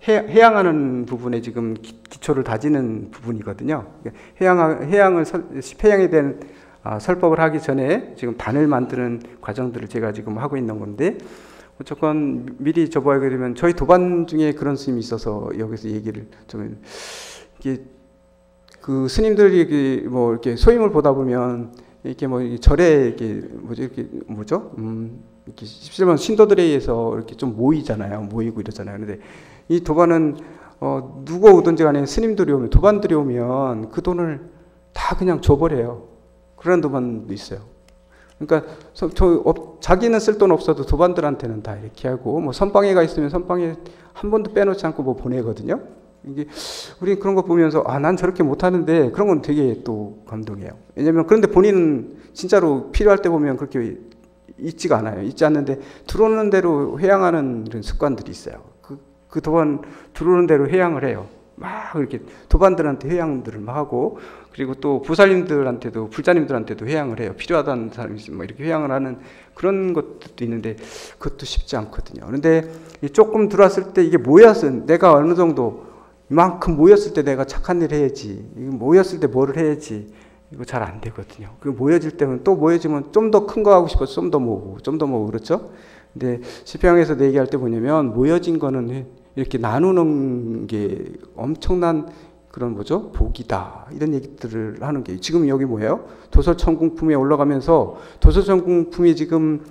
해양하는 부분에 지금 기초를 다지는 부분이거든요. 해양을 10회양에 대한 설법을 하기 전에 지금 단을 만드는 과정들을 제가 지금 하고 있는 건데 어쨌건 미리 접어야게 되면 저희 도반 중에 그런 스님이 있어서 여기서 얘기를 좀 그 스님들이 이렇게 소임을 보다 보면 이렇게 절에 이렇게 이렇게 17번 신도들에 의해서 이렇게 좀 모이고 이러잖아요. 근데 이 도반은 누가 오든지 간에 스님들이 오면 도반들이 오면 그 돈을 다 그냥 줘버려요. 그런 도반도 있어요. 그러니까 자기는 쓸 돈 없어도 도반들한테는 다 이렇게 하고 선방에가 있으면 선방에 한 번도 빼놓지 않고 보내거든요. 우리 그런 거 보면서 난 저렇게 못하는데 그런 건 되게 또 감동해요. 왜냐면 그런데 본인은 진짜로 필요할 때 보면 그렇게 있지가 않아요. 있지 않는데 들어오는 대로 회양하는 이런 습관들이 있어요. 그 도반 들어오는 대로 회양을 해요. 막 이렇게 도반들한테 회양들을 막 하고, 그리고 또 보살님들한테도, 불자님들한테도 회양을 해요. 필요하다는 사람이 있으면 뭐 이렇게 회양을 하는 그런 것도 있는데, 그것도 쉽지 않거든요. 그런데 조금 들어왔을 때 이게 모여서 내가 어느 정도 이만큼 모였을 때 내가 착한 일 해야지, 모였을 때 뭐를 해야지, 이거 잘 안 되거든요. 그 모여질 때는 또 모여지면 좀 더 큰 거 하고 싶어서 좀 더 모으고, 좀 더 모으고, 그렇죠? 근데 시평에서 얘기할 때 뭐냐면, 모여진 거는 이렇게 나누는 게 엄청난 그런 뭐죠? 복이다. 이런 얘기들을 하는 게, 지금 여기 뭐예요? 도서천궁품에 올라가면서 도서천궁품이 지금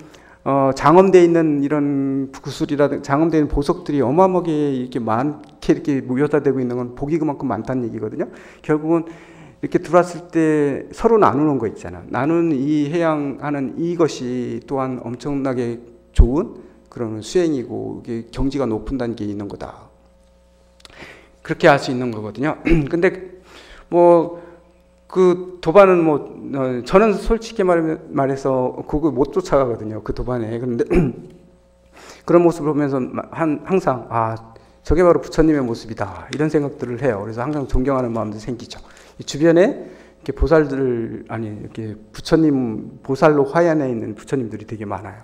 장엄되어 있는 이런 구슬이라든가 장엄되어 있는 보석들이 어마어마하게 이렇게 많게 이렇게 모여다되고 있는 건 복이 그만큼 많다는 얘기거든요. 결국은 이렇게 들어왔을 때 서로 나누는 거 있잖아. 나누는 이 해양하는 이것이 또한 엄청나게 좋은 그런 수행이고, 이게 경지가 높은 단계에 있는 거다. 그렇게 할 수 있는 거거든요. 근데 뭐 그 도반은 뭐 저는 솔직히 말해서 그거 못 쫓아가거든요. 그 도반에. 그런데 그런 모습을 보면서 항상 저게 바로 부처님의 모습이다, 이런 생각들을 해요. 그래서 항상 존경하는 마음도 생기죠. 주변에 이렇게 보살들, 아니 이렇게 부처님 보살로 화연해 있는 부처님들이 되게 많아요.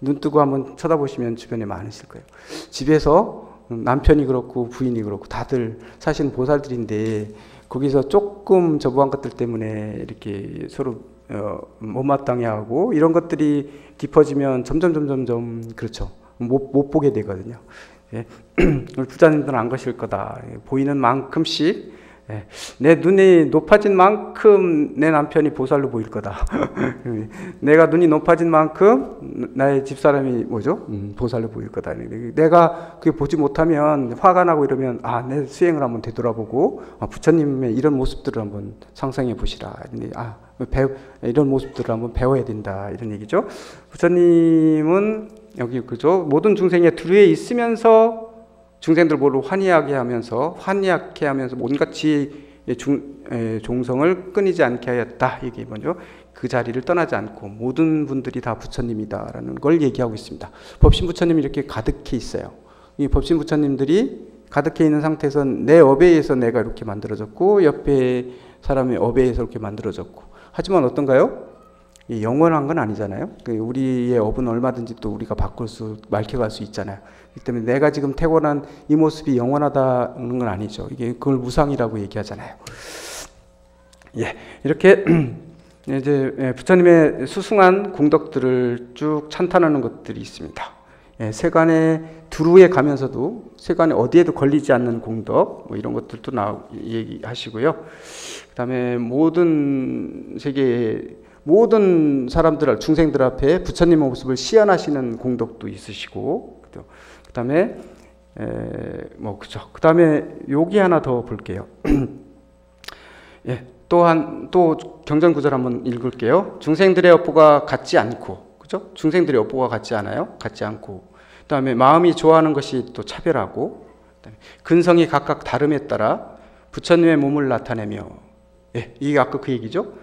눈 뜨고 한번 쳐다보시면 주변에 많으실 거예요. 집에서 남편이 그렇고 부인이 그렇고 다들 사실은 보살들인데, 거기서 조금 저부한 것들 때문에 이렇게 서로 못마땅해 하고, 이런 것들이 깊어지면 점점 그렇죠. 못 보게 되거든요. 예. 부자님들은 안 거실 거다. 보이는 만큼씩, 예, 내 눈이 높아진 만큼 내 남편이 보살로 보일 거다. 내가 눈이 높아진 만큼 나의 집사람이 뭐죠? 보살로 보일 거다. 내가 그게 보지 못하면 화가 나고 이러면 내 수행을 한번 되돌아보고 부처님의 이런 모습들을 한번 상상해 보시라. 이런 모습들을 한번 배워야 된다, 이런 얘기죠. 부처님은 여기 그죠? 모든 중생에 두루에 있으면서 중생들 모두 환희하게 하면서 온갖 지혜의 종성을 끊이지 않게 하였다. 이게 뭐죠? 그 자리를 떠나지 않고 모든 분들이 다 부처님이다라는 걸 얘기하고 있습니다. 법신 부처님이 이렇게 가득해 있어요. 이 법신 부처님들이 가득해 있는 상태에서 내 업에 의해서 내가 이렇게 만들어졌고, 옆에 사람의 업에 의해서 이렇게 만들어졌고, 하지만 어떤가요? 영원한 건 아니잖아요. 우리의 업은 얼마든지 또 우리가 맑혀갈 수 있잖아요. 그렇기 때문에 내가 지금 태어난 이 모습이 영원하다는 건 아니죠. 그걸 무상이라고 얘기하잖아요. 예, 이렇게 이제 부처님의 수승한 공덕들을 쭉 찬탄하는 것들이 있습니다. 예, 세간의 두루에 가면서도 세간에 어디에도 걸리지 않는 공덕, 뭐 이런 것들도 얘기하시고요. 그다음에 모든 세계의 모든 사람들, 중생들 앞에 부처님의 모습을 시연하시는 공덕도 있으시고, 그다음에 그다음에 여기 하나 더 볼게요. 예, 또 경전 구절 한번 읽을게요. 중생들의 업보가 같지 않고, 그죠? 중생들의 업보가 같지 않아요? 같지 않고. 그다음에 마음이 좋아하는 것이 또 차별하고, 그다음에 근성이 각각 다름에 따라 부처님의 몸을 나타내며, 예, 이게 아까 그 얘기죠?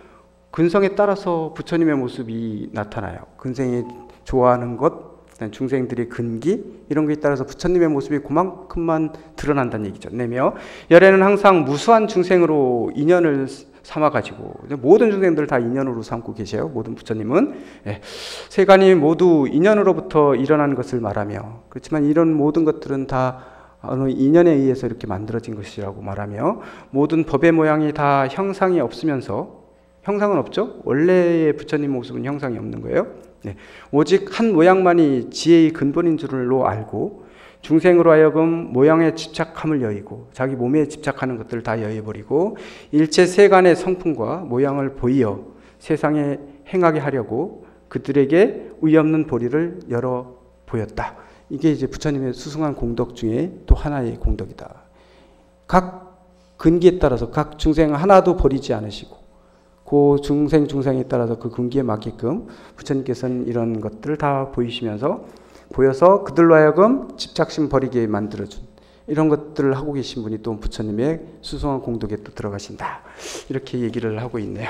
근성에 따라서 부처님의 모습이 나타나요. 근성이 좋아하는 것, 중생들의 근기, 이런 것에 따라서 부처님의 모습이 그만큼만 드러난다는 얘기죠. 내며 열애는 항상 무수한 중생으로 인연을 삼아가지고, 모든 중생들을 다 인연으로 삼고 계세요. 모든 부처님은. 예, 세간이 모두 인연으로부터 일어난 것을 말하며, 그렇지만 이런 모든 것들은 다 어느 인연에 의해서 이렇게 만들어진 것이라고 말하며, 모든 법의 모양이 다 형상이 없으면서, 형상은 없죠? 원래의 부처님 모습은 형상이 없는 거예요. 네. 오직 한 모양만이 지혜의 근본인 줄로 알고, 중생으로 하여금 모양에 집착함을 여의고, 자기 몸에 집착하는 것들을 다 여의버리고, 일체 세간의 성품과 모양을 보이어 세상에 행하게 하려고 그들에게 의없는 보리를 열어 보였다. 이게 이제 부처님의 수승한 공덕 중에 또 하나의 공덕이다. 각 근기에 따라서 각 중생 하나도 버리지 않으시고, 그 중생에 따라서 그 근기에 맞게끔 부처님께서는 이런 것들을 다 보여서 그들로 하여금 집착심 버리게 만들어준, 이런 것들을 하고 계신 분이 또 부처님의 수승한 공덕에 또 들어가신다. 이렇게 얘기를 하고 있네요.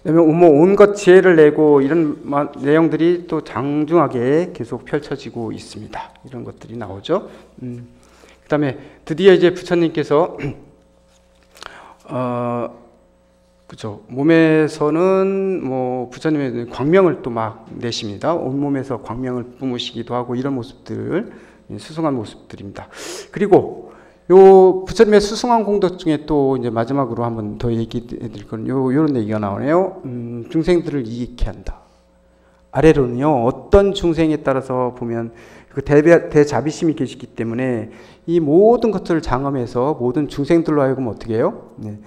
그다음에 온갖 지혜를 내고, 이런 내용들이 또 장중하게 계속 펼쳐지고 있습니다. 이런 것들이 나오죠. 그다음에 드디어 이제 부처님께서 그죠. 몸에서는 뭐 부처님의 광명을 또 막 내십니다. 온몸에서 광명을 뿜으시기도 하고 이런 모습들, 수승한 모습들입니다. 그리고 요 부처님의 수승한 공덕 중에 또 이제 마지막으로 한번 더 얘기해 드릴 건 요런 얘기가 나오네요. 중생들을 이익케 한다. 아래로는요, 어떤 중생에 따라서 보면 그 대자비심이 계시기 때문에 이 모든 것들을 장엄해서 모든 중생들로 하여금 어떻게 해요? 네.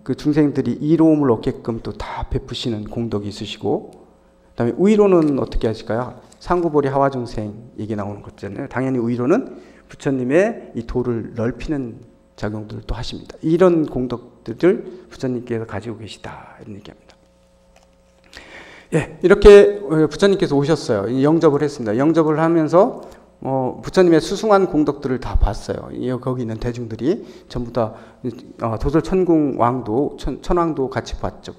그 중생들이 이로움을 얻게끔 또 다 베푸시는 공덕이 있으시고, 그 다음에 위로는 어떻게 하실까요? 상구보리 하와중생 얘기 나오는 거잖아요. 당연히 위로는 부처님의 이 도를 넓히는 작용들을 또 하십니다. 이런 공덕들을 부처님께서 가지고 계시다 이런 얘기합니다. 예, 이렇게 부처님께서 오셨어요. 영접을 했습니다. 영접을 하면서 부처님의 수승한 공덕들을 다 봤어요. 거기 있는 대중들이 전부 다 도솔천궁 왕도 천왕도 같이 봤죠.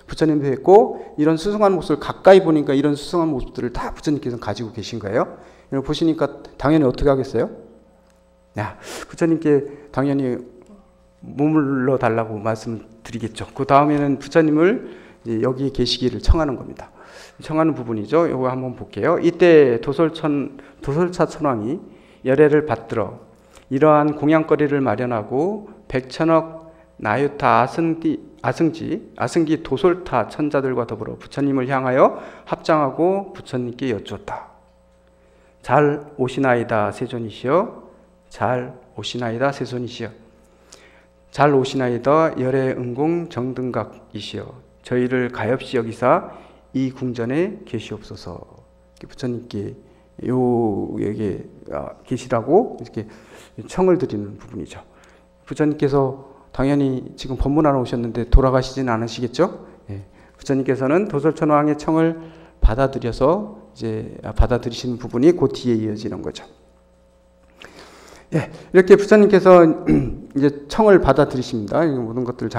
부처님 뵙고 이런 수승한 모습을 가까이 보니까 이런 수승한 모습들을 다 부처님께서 가지고 계신 거예요. 이걸 보시니까 당연히 어떻게 하겠어요? 야, 부처님께 당연히 머물러 달라고 말씀드리겠죠. 그 다음에는 부처님을 여기 계시기를 청하는 겁니다. 청하는 부분이죠. 이거 한번 볼게요. 이때 도솔차 천왕이 열애를 받들어 이러한 공양거리를 마련하고 백천억 나유타 아승기 도솔타 천자들과 더불어 부처님을 향하여 합장하고 부처님께 여쭈었다. 잘 오시나이다 세존이시여. 잘 오시나이다 세존이시여. 잘 오시나이다 열애응공 정등각이시여. 저희를 가엾이 여기사 이 궁전에 계시옵소서. 부처님께 여기에 계시라고 이렇게 청을 드리는 부분이죠. 부처님께서 당연히 지금 법문하러 오셨는데 돌아가시지는 않으시겠죠? 예. 부처님께서는 도솔천왕의 청을 받아들여서 이제 받아들이시는 부분이 그 뒤에 이어지는 거죠. 예, 이렇게 부처님께서 이제 청을 받아들이십니다. 모든 것들을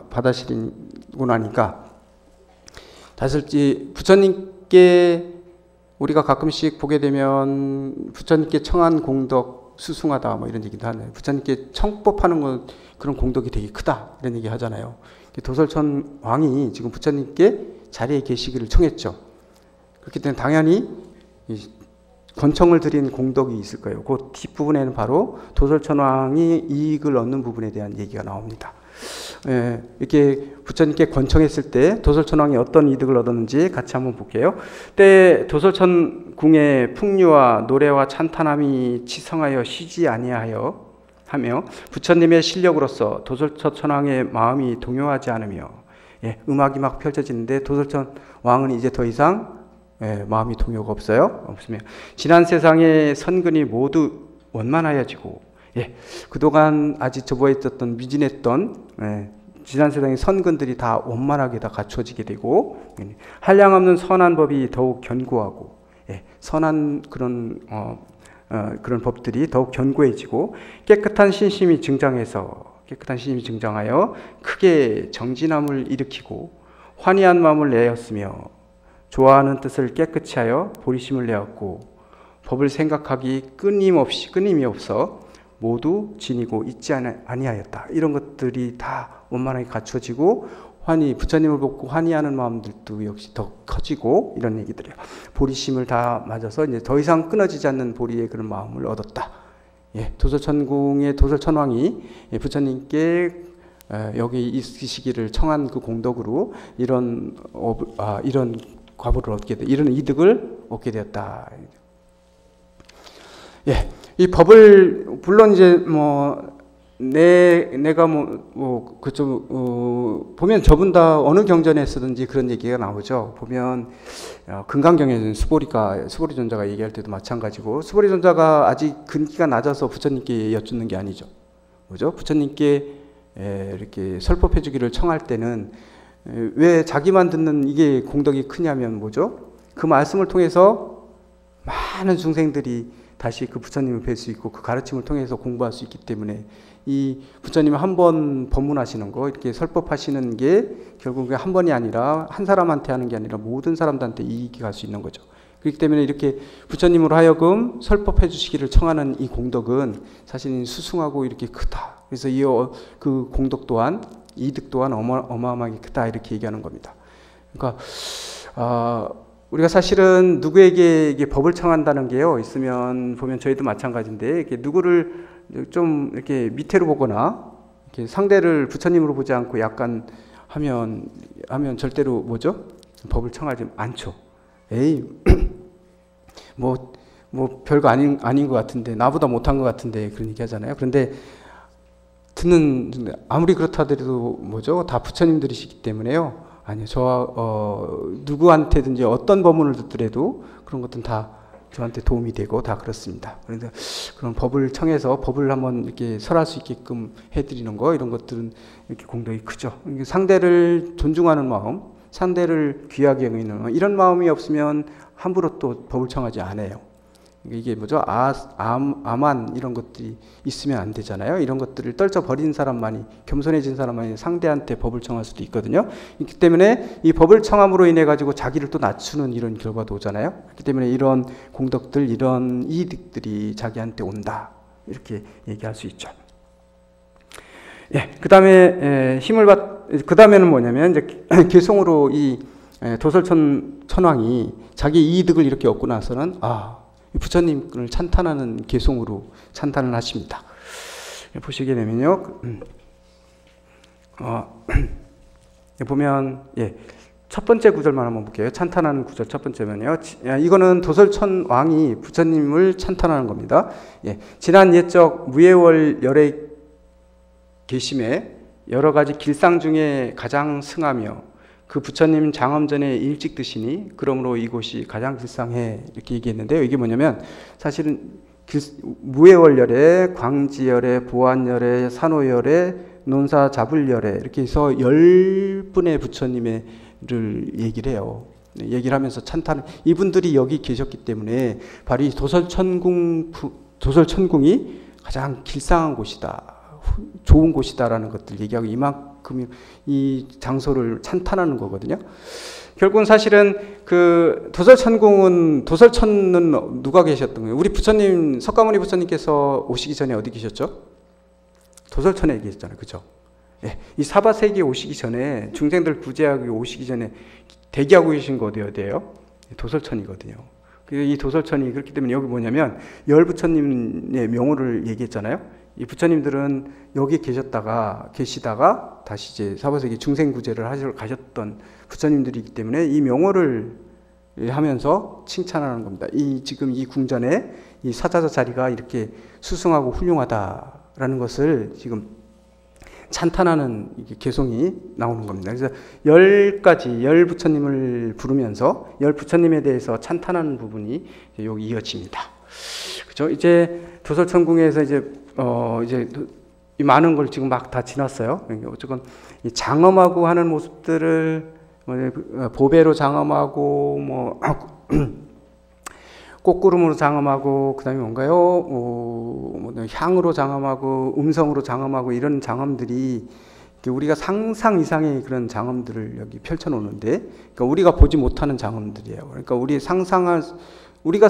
받아들이고 나니까 다시 부처님께 우리가 가끔씩 보게 되면 부처님께 청한 공덕 수승하다 뭐 이런 얘기도 하네요. 부처님께 청법하는 건 그런 공덕이 되게 크다 이런 얘기 하잖아요. 도솔천 왕이 지금 부처님께 자리에 계시기를 청했죠. 그렇기 때문에 당연히 권청을 드린 공덕이 있을 거예요. 그 뒷부분에는 바로 도솔천 왕이 이익을 얻는 부분에 대한 얘기가 나옵니다. 예, 이렇게 부처님께 권청했을 때 도솔천 왕이 어떤 이득을 얻었는지 같이 한번 볼게요. 때 도솔천 궁의 풍류와 노래와 찬탄함이 치성하여 쉬지 아니하여 하며 부처님의 실력으로서 도솔천 왕의 마음이 동요하지 않으며, 예, 음악이 막 펼쳐지는데 도솔천 왕은 이제 더 이상 마음이 동요가 없으며 지난 세상의 선근이 모두 원만하여지고, 예, 그동안 아직 저보에 있었던 미진했던 지난 세상의 선근들이 다 원만하게 다 갖춰지게 되고, 한량없는 선한 법이 더욱 견고하고, 예, 선한 그런 법들이 더욱 견고해지고 깨끗한 신심이 증장하여 크게 정진함을 일으키고 환희한 마음을 내었으며 좋아하는 뜻을 깨끗이 하여 보리심을 내었고 법을 생각하기 끊임이 없어 모두 지니고 잊지 아니하였다. 이런 것들이 다 원만하게 갖춰지고 부처님을 보고 환희하는 마음들도 역시 더 커지고 이런 얘기들이에요. 보리심을 다 맞아서 이제 더 이상 끊어지지 않는 보리의 그런 마음을 얻었다. 예, 도솔천궁의 도솔천왕이 부처님께 여기 있으시기를 청한 그 공덕으로 이런 과보를 얻게 돼, 이런 이득을 얻게 되었다. 예, 이 법을 물론 이제 내가 보면 저분 다 어느 경전에 쓰든지 그런 얘기가 나오죠. 보면 금강경에는 수보리존자가 얘기할 때도 마찬가지고, 수보리존자가 아직 근기가 낮아서 부처님께 여쭙는 게 아니죠. 뭐죠? 부처님께 이렇게 설법해 주기를 청할 때는 왜 자기만 듣는 이게 공덕이 크냐면 뭐죠? 그 말씀을 통해서 많은 중생들이 다시 그 부처님을 뵐 수 있고 그 가르침을 통해서 공부할 수 있기 때문에 이 부처님이 한 번 법문하시는 거, 이렇게 설법하시는 게 결국에 한 번이 아니라 한 사람한테 하는 게 아니라 모든 사람들한테 이익이 갈 수 있는 거죠. 그렇기 때문에 이렇게 부처님으로 하여금 설법해 주시기를 청하는 이 공덕은 사실 수승하고 이렇게 크다. 그래서 그 공덕 또한 이득 또한 어마어마하게 크다 이렇게 얘기하는 겁니다. 그러니까 우리가 사실은 누구에게 이게 법을 청한다는 게요 있으면 보면 저희도 마찬가지인데 이렇게 누구를 좀 이렇게 밑으로 보거나 이렇게 상대를 부처님으로 보지 않고 약간 하면 절대로 뭐죠? 법을 청하지 않죠. 에이 뭐 별거 아닌 것 같은데 나보다 못한 것 같은데 그런 얘기 하잖아요. 그런데 듣는 아무리 그렇다 하더라도 뭐죠? 다 부처님들이시기 때문에요. 아니요, 누구한테든지 어떤 법문을 듣더라도 그런 것들은 다 저한테 도움이 되고 다 그렇습니다. 그래서 그런 법을 청해서 법을 한번 이렇게 설할 수 있게끔 해드리는 거 이런 것들은 이렇게 공덕이 크죠. 상대를 존중하는 마음, 상대를 귀하게 여기는 마음, 이런 마음이 없으면 함부로 또 법을 청하지 않아요. 이게 뭐죠? 아만 이런 것들이 있으면 안 되잖아요. 이런 것들을 떨쳐버린 사람만이, 겸손해진 사람만이 상대한테 법을 청할 수도 있거든요. 그렇기 때문에 이 법을 청함으로 인해 가지고 자기를 또 낮추는 이런 결과도 오잖아요. 그렇기 때문에 이런 공덕들, 이런 이득들이 자기한테 온다. 이렇게 얘기할 수 있죠. 예, 그 다음에 그 다음에는 뭐냐면 이제 개송으로 이 도설천 천왕이 자기 이득을 이렇게 얻고 나서는 부처님을 찬탄하는 개송으로 찬탄을 하십니다. 보시게 되면요, 보면 첫 번째 구절만 한번 볼게요. 찬탄하는 구절 첫 번째면요, 이거는 도설천 왕이 부처님을 찬탄하는 겁니다. 지난 옛적 무예월 열의 계심에 여러 가지 길상 중에 가장 승하며 그 부처님 장엄전에 일찍 드시니 그러므로 이곳이 가장 길상해 이렇게 얘기했는데요. 이게 뭐냐면 사실은 무예월열에 광지열에 보안열에 산호열에 논사자불열에 이렇게 해서 10분의 부처님을 얘기를 해요. 얘기를 하면서 찬탄, 이분들이 여기 계셨기 때문에 바로 이 도설천궁이 가장 길상한 곳이다, 좋은 곳이다라는 것들 얘기하고 이만큼 이 장소를 찬탄하는 거거든요. 결국은 사실은 그 도설천은 누가 계셨던 거예요? 우리 부처님, 석가모니 부처님께서 오시기 전에 어디 계셨죠? 도설천에 계셨잖아요. 그죠? 이 사바세계에 오시기 전에, 중생들 구제하기 오시기 전에 대기하고 계신 거 어디예요? 도설천이거든요. 이 도설천이 그렇기 때문에 여기 뭐냐면 열 부처님의 명호를 얘기했잖아요. 이 부처님들은 여기 계시다가 다시 이제 사바세계 중생 구제를 하시러 가셨던 부처님들이기 때문에 이 명호를 하면서 칭찬하는 겁니다. 지금 이 궁전에 이 사자자 자리가 이렇게 수승하고 훌륭하다라는 것을 지금 찬탄하는 개송이 나오는 겁니다. 그래서 10 부처님을 부르면서 10 부처님에 대해서 찬탄하는 부분이 여기 이어집니다. 그죠? 이제 도설천궁에서 이제 이 많은 걸 지금 막 다 지났어요. 어쨌건 이 장엄하고 하는 모습들을 보배로 장엄하고 꽃구름으로 장엄하고 그다음에 뭔가요? 향으로 장엄하고 음성으로 장엄하고 이런 장엄들이 우리가 상상 이상의 그런 장엄들을 여기 펼쳐놓는데, 그러니까 우리가 보지 못하는 장엄들이에요. 그러니까 우리가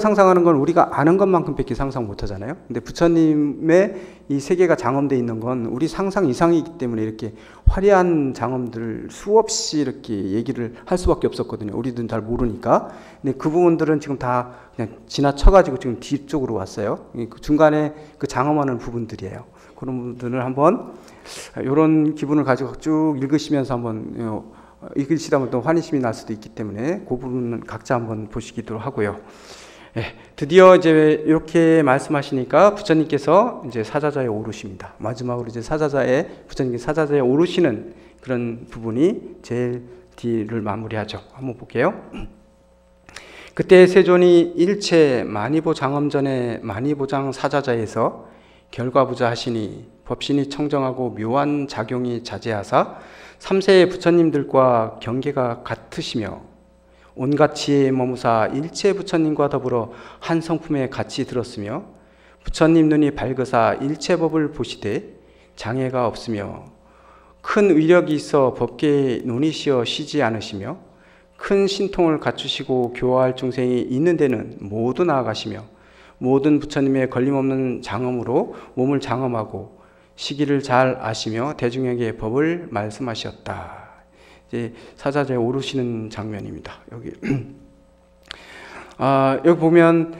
상상하는 건 우리가 아는 것만큼밖에 상상 못하잖아요. 근데 부처님의 이 세계가 장엄되어 있는 건 우리 상상 이상이기 때문에 이렇게 화려한 장엄들을 수없이 이렇게 얘기를 할 수밖에 없었거든요. 우리들은 잘 모르니까. 근데 그 부분들은 지금 다 그냥 지나쳐가지고 지금 뒤쪽으로 왔어요. 그 중간에 그 장엄하는 부분들이에요. 그런 부분들을 한번 이런 기분을 가지고 쭉 읽으시면서 한번 읽으시다 보면 또 환희심이 날 수도 있기 때문에 그 부분은 각자 한번 보시기도 하고요. 드디어 이제 이렇게 말씀하시니까 부처님께서 이제 사자자에 오르십니다. 마지막으로 이제 부처님께서 사자자에 오르시는 그런 부분이 제일 뒤를 마무리하죠. 한번 볼게요. 그때 세존이 일체 만이보 장엄전에 만이보장 사자자에서 결과부자 하시니 법신이 청정하고 묘한 작용이 자제하사 3세의 부처님들과 경계가 같으시며 온갖 지혜에 머무사 일체 부처님과 더불어 한 성품에 같이 들었으며 부처님 눈이 밝으사 일체 법을 보시되 장애가 없으며 큰 위력이 있어 법계에 논이시어 쉬지 않으시며 큰 신통을 갖추시고 교화할 중생이 있는 데는 모두 나아가시며 모든 부처님의 걸림없는 장엄으로 몸을 장엄하고 시기를 잘 아시며 대중에게 법을 말씀하셨다. 이제 사자자에 오르시는 장면입니다. 여기 여기 보면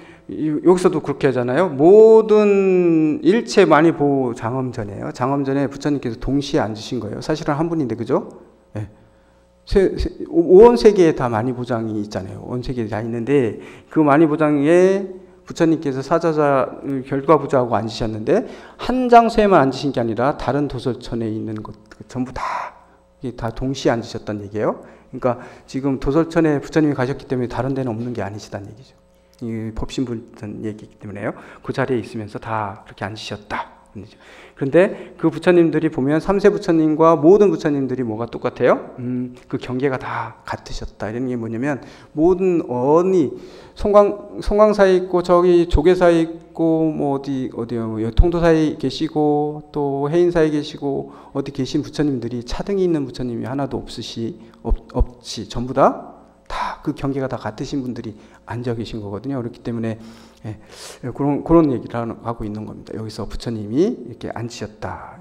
여기서도 그렇게 하잖아요. 모든 일체 만이보 장엄전이에요. 장엄전에 부처님께서 동시에 앉으신 거예요. 사실은 한 분인데, 그죠? 네. 온 세계에 다 만이보장이 있잖아요. 온 세계에 다 있는데 그 만이보장에 부처님께서 사자자 결과부자하고 앉으셨는데 한 장소에만 앉으신 게 아니라 다른 도솔천에 있는 것 전부 다 동시에 앉으셨다는 얘기예요. 그러니까 지금 도솔천에 부처님이 가셨기 때문에 다른 데는 없는 게 아니시다는 얘기죠. 이 법신불전 얘기이기 때문에요. 그 자리에 있으면서 다 그렇게 앉으셨다. 그런데 그 부처님들이 보면 삼세 부처님과 모든 부처님들이 뭐가 똑같아요? 그 경계가 다 같으셨다. 이런 게 뭐냐면 모든 언이 송광사에 있고 저기 조계사에 있고 뭐 어디요 통도사에 계시고 또 해인사에 계시고 어디 계신 부처님들이 차등이 있는 부처님이 하나도 없이 전부 다 그 경계가 다 같으신 분들이 앉아 계신 거거든요. 그렇기 때문에 그런 얘기를 하고 있는 겁니다. 여기서 부처님이 이렇게 앉으셨다.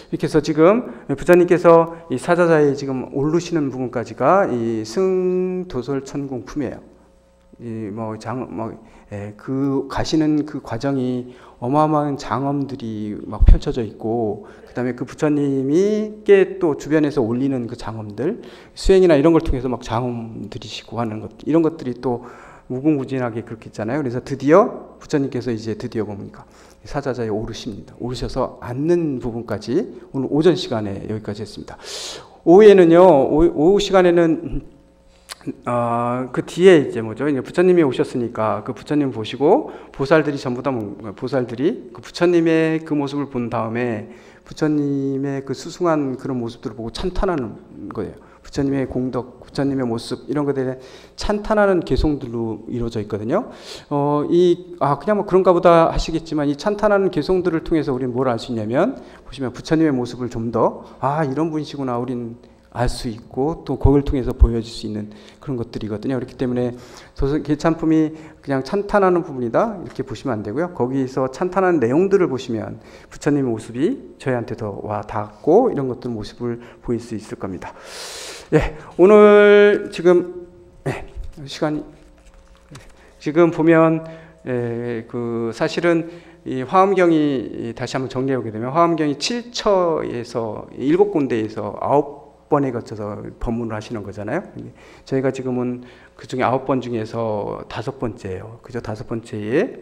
이렇게 해서 지금 부처님께서 이 사자자에 지금 오르시는 부분까지가 이 승도솔천궁품이에요. 그 가시는 그 과정이 어마어마한 장엄들이 막 펼쳐져 있고, 그 다음에 그 부처님이 또 주변에서 올리는 그 장엄들, 수행이나 이런 걸 통해서 막 장엄 들이시고 하는 것, 이런 것들이 또 무궁무진하게 그렇게 있잖아요. 그래서 드디어 부처님께서 이제 드디어 뭡니까? 사자자에 오르십니다. 오르셔서 앉는 부분까지 오늘 오전 시간에 여기까지 했습니다. 오후에는요, 오후 시간에는 그 뒤에 이제 뭐죠? 이제 부처님이 오셨으니까 그 부처님 보시고 보살들이 전부 다 보살들이 그 부처님의 그 모습을 본 다음에 부처님의 그 수승한 그런 모습들을 보고 찬탄하는 거예요. 부처님의 공덕, 부처님의 모습 이런 것들에 찬탄하는 개송들로 이루어져 있거든요. 그냥 뭐 그런가 보다 하시겠지만 이 찬탄하는 개송들을 통해서 우리는 뭘 알 수 있냐면 보시면 부처님의 모습을 좀 더 이런 분이시구나 우린 알 수 있고 또 그걸 통해서 보여줄 수 있는 그런 것들이거든요. 그렇기 때문에 개찬품이 그냥 찬탄하는 부분이다 이렇게 보시면 안 되고요. 거기서 찬탄하는 내용들을 보시면 부처님의 모습이 저희한테 더 와 닿고 이런 것들 모습을 보일 수 있을 겁니다. 오늘 지금 시간이 지금 보면 그 사실은 이 화엄경이 다시 한번 정리해 보게 되면 화엄경이 7처에서 7군데에서 9번에 거쳐서 법문을 하시는 거잖아요. 저희가 지금은 그 중에 9번 중에서 5번째예요. 그죠? 5번째에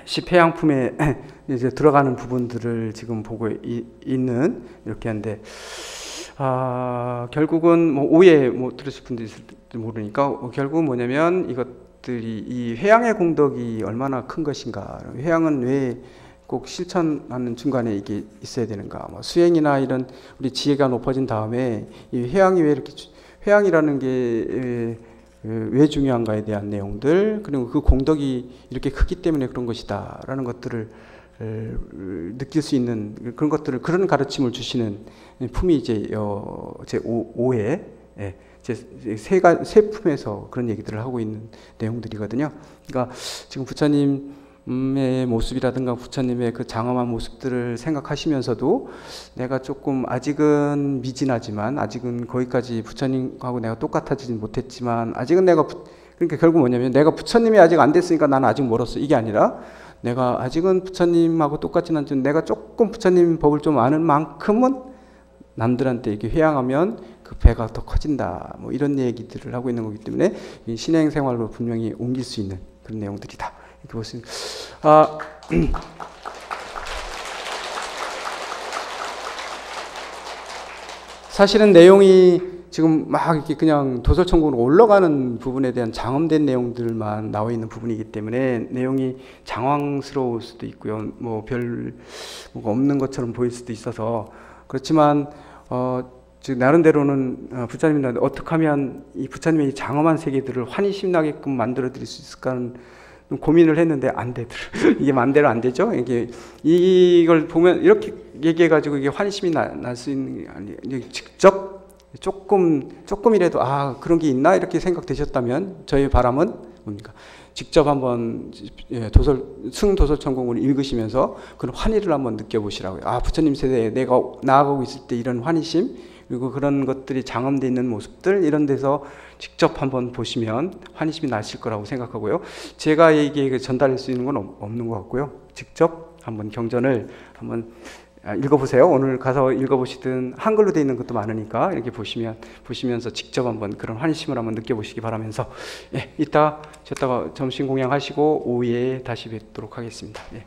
십회양품에 이제 들어가는 부분들을 지금 보고 있는 이렇게 하는데 결국은 뭐 오해 들으실 분도 있을지 모르니까 결국은 뭐냐면 이것들이 이 회양의 공덕이 얼마나 큰 것인가, 회양은 왜 꼭 실천하는 중간에 이게 있어야 되는가, 뭐 수행이나 이런 우리 지혜가 높아진 다음에 이 회양이 왜 이렇게 회양이라는 게 왜 중요한가에 대한 내용들, 그리고 그 공덕이 이렇게 크기 때문에 그런 것이다라는 것들을 느낄 수 있는 그런 것들을, 그런 가르침을 주시는 품이 이제 제 5회 세 품에서 그런 얘기들을 하고 있는 내용들이거든요. 그러니까 지금 부처님의 모습이라든가 부처님의 그 장엄한 모습들을 생각하시면서도 내가 조금 아직은 미진하지만, 아직은 거기까지 부처님하고 내가 똑같아지진 못했지만, 아직은 내가 그러니까 결국 뭐냐면 내가 부처님이 아직 안 됐으니까 나는 아직 멀었어, 이게 아니라 내가 아직은 부처님하고 똑같지는 않지만 내가 조금 부처님 법을 좀 아는 만큼은 남들한테 이렇게 회양하면 그 배가 더 커진다, 뭐 이런 얘기들을 하고 있는 거기 때문에 이 신행 생활로 분명히 옮길 수 있는 그런 내용들이다, 이렇게 볼 수 있는. 사실은 내용이 지금 막 이렇게 그냥 도설천국으로 올라가는 부분에 대한 장엄된 내용들만 나와 있는 부분이기 때문에 내용이 장황스러울 수도 있고요. 뭐 별 뭐가 없는 것처럼 보일 수도 있어서 그렇지만 즉 나름대로는 부처님한테 어떻게 하면 이 부처님의 이 장엄한 세계들을 환희심 나게끔 만들어 드릴 수 있을까 하는 고민을 했는데 안 되더라고요. 이게 마음대로 안 되죠. 이걸 보면 이렇게 얘기해 가지고 이게 환심이 날 수 있는 게 아니에요. 직접 조금이라도 아 그런 게 있나 이렇게 생각되셨다면 저희 바람은 뭡니까? 직접 한번 승도설 천공을 읽으시면서 그런 환희를 한번 느껴보시라고요. 아 부처님 세대에 내가 나아가고 있을 때 이런 환희심 그리고 그런 것들이 장엄되어 있는 모습들 이런 데서 직접 한번 보시면 환희심이 나실 거라고 생각하고요. 제가 이게 전달할 수 있는 건 없는 것 같고요. 직접 한번 경전을 한번 읽어보세요. 오늘 가서 읽어보시든 한글로 되어 있는 것도 많으니까 이렇게 보시면서 직접 한번 그런 환희심을 한번 느껴보시기 바라면서 예, 이따 점심 공양하시고 오후에 다시 뵙도록 하겠습니다. 예.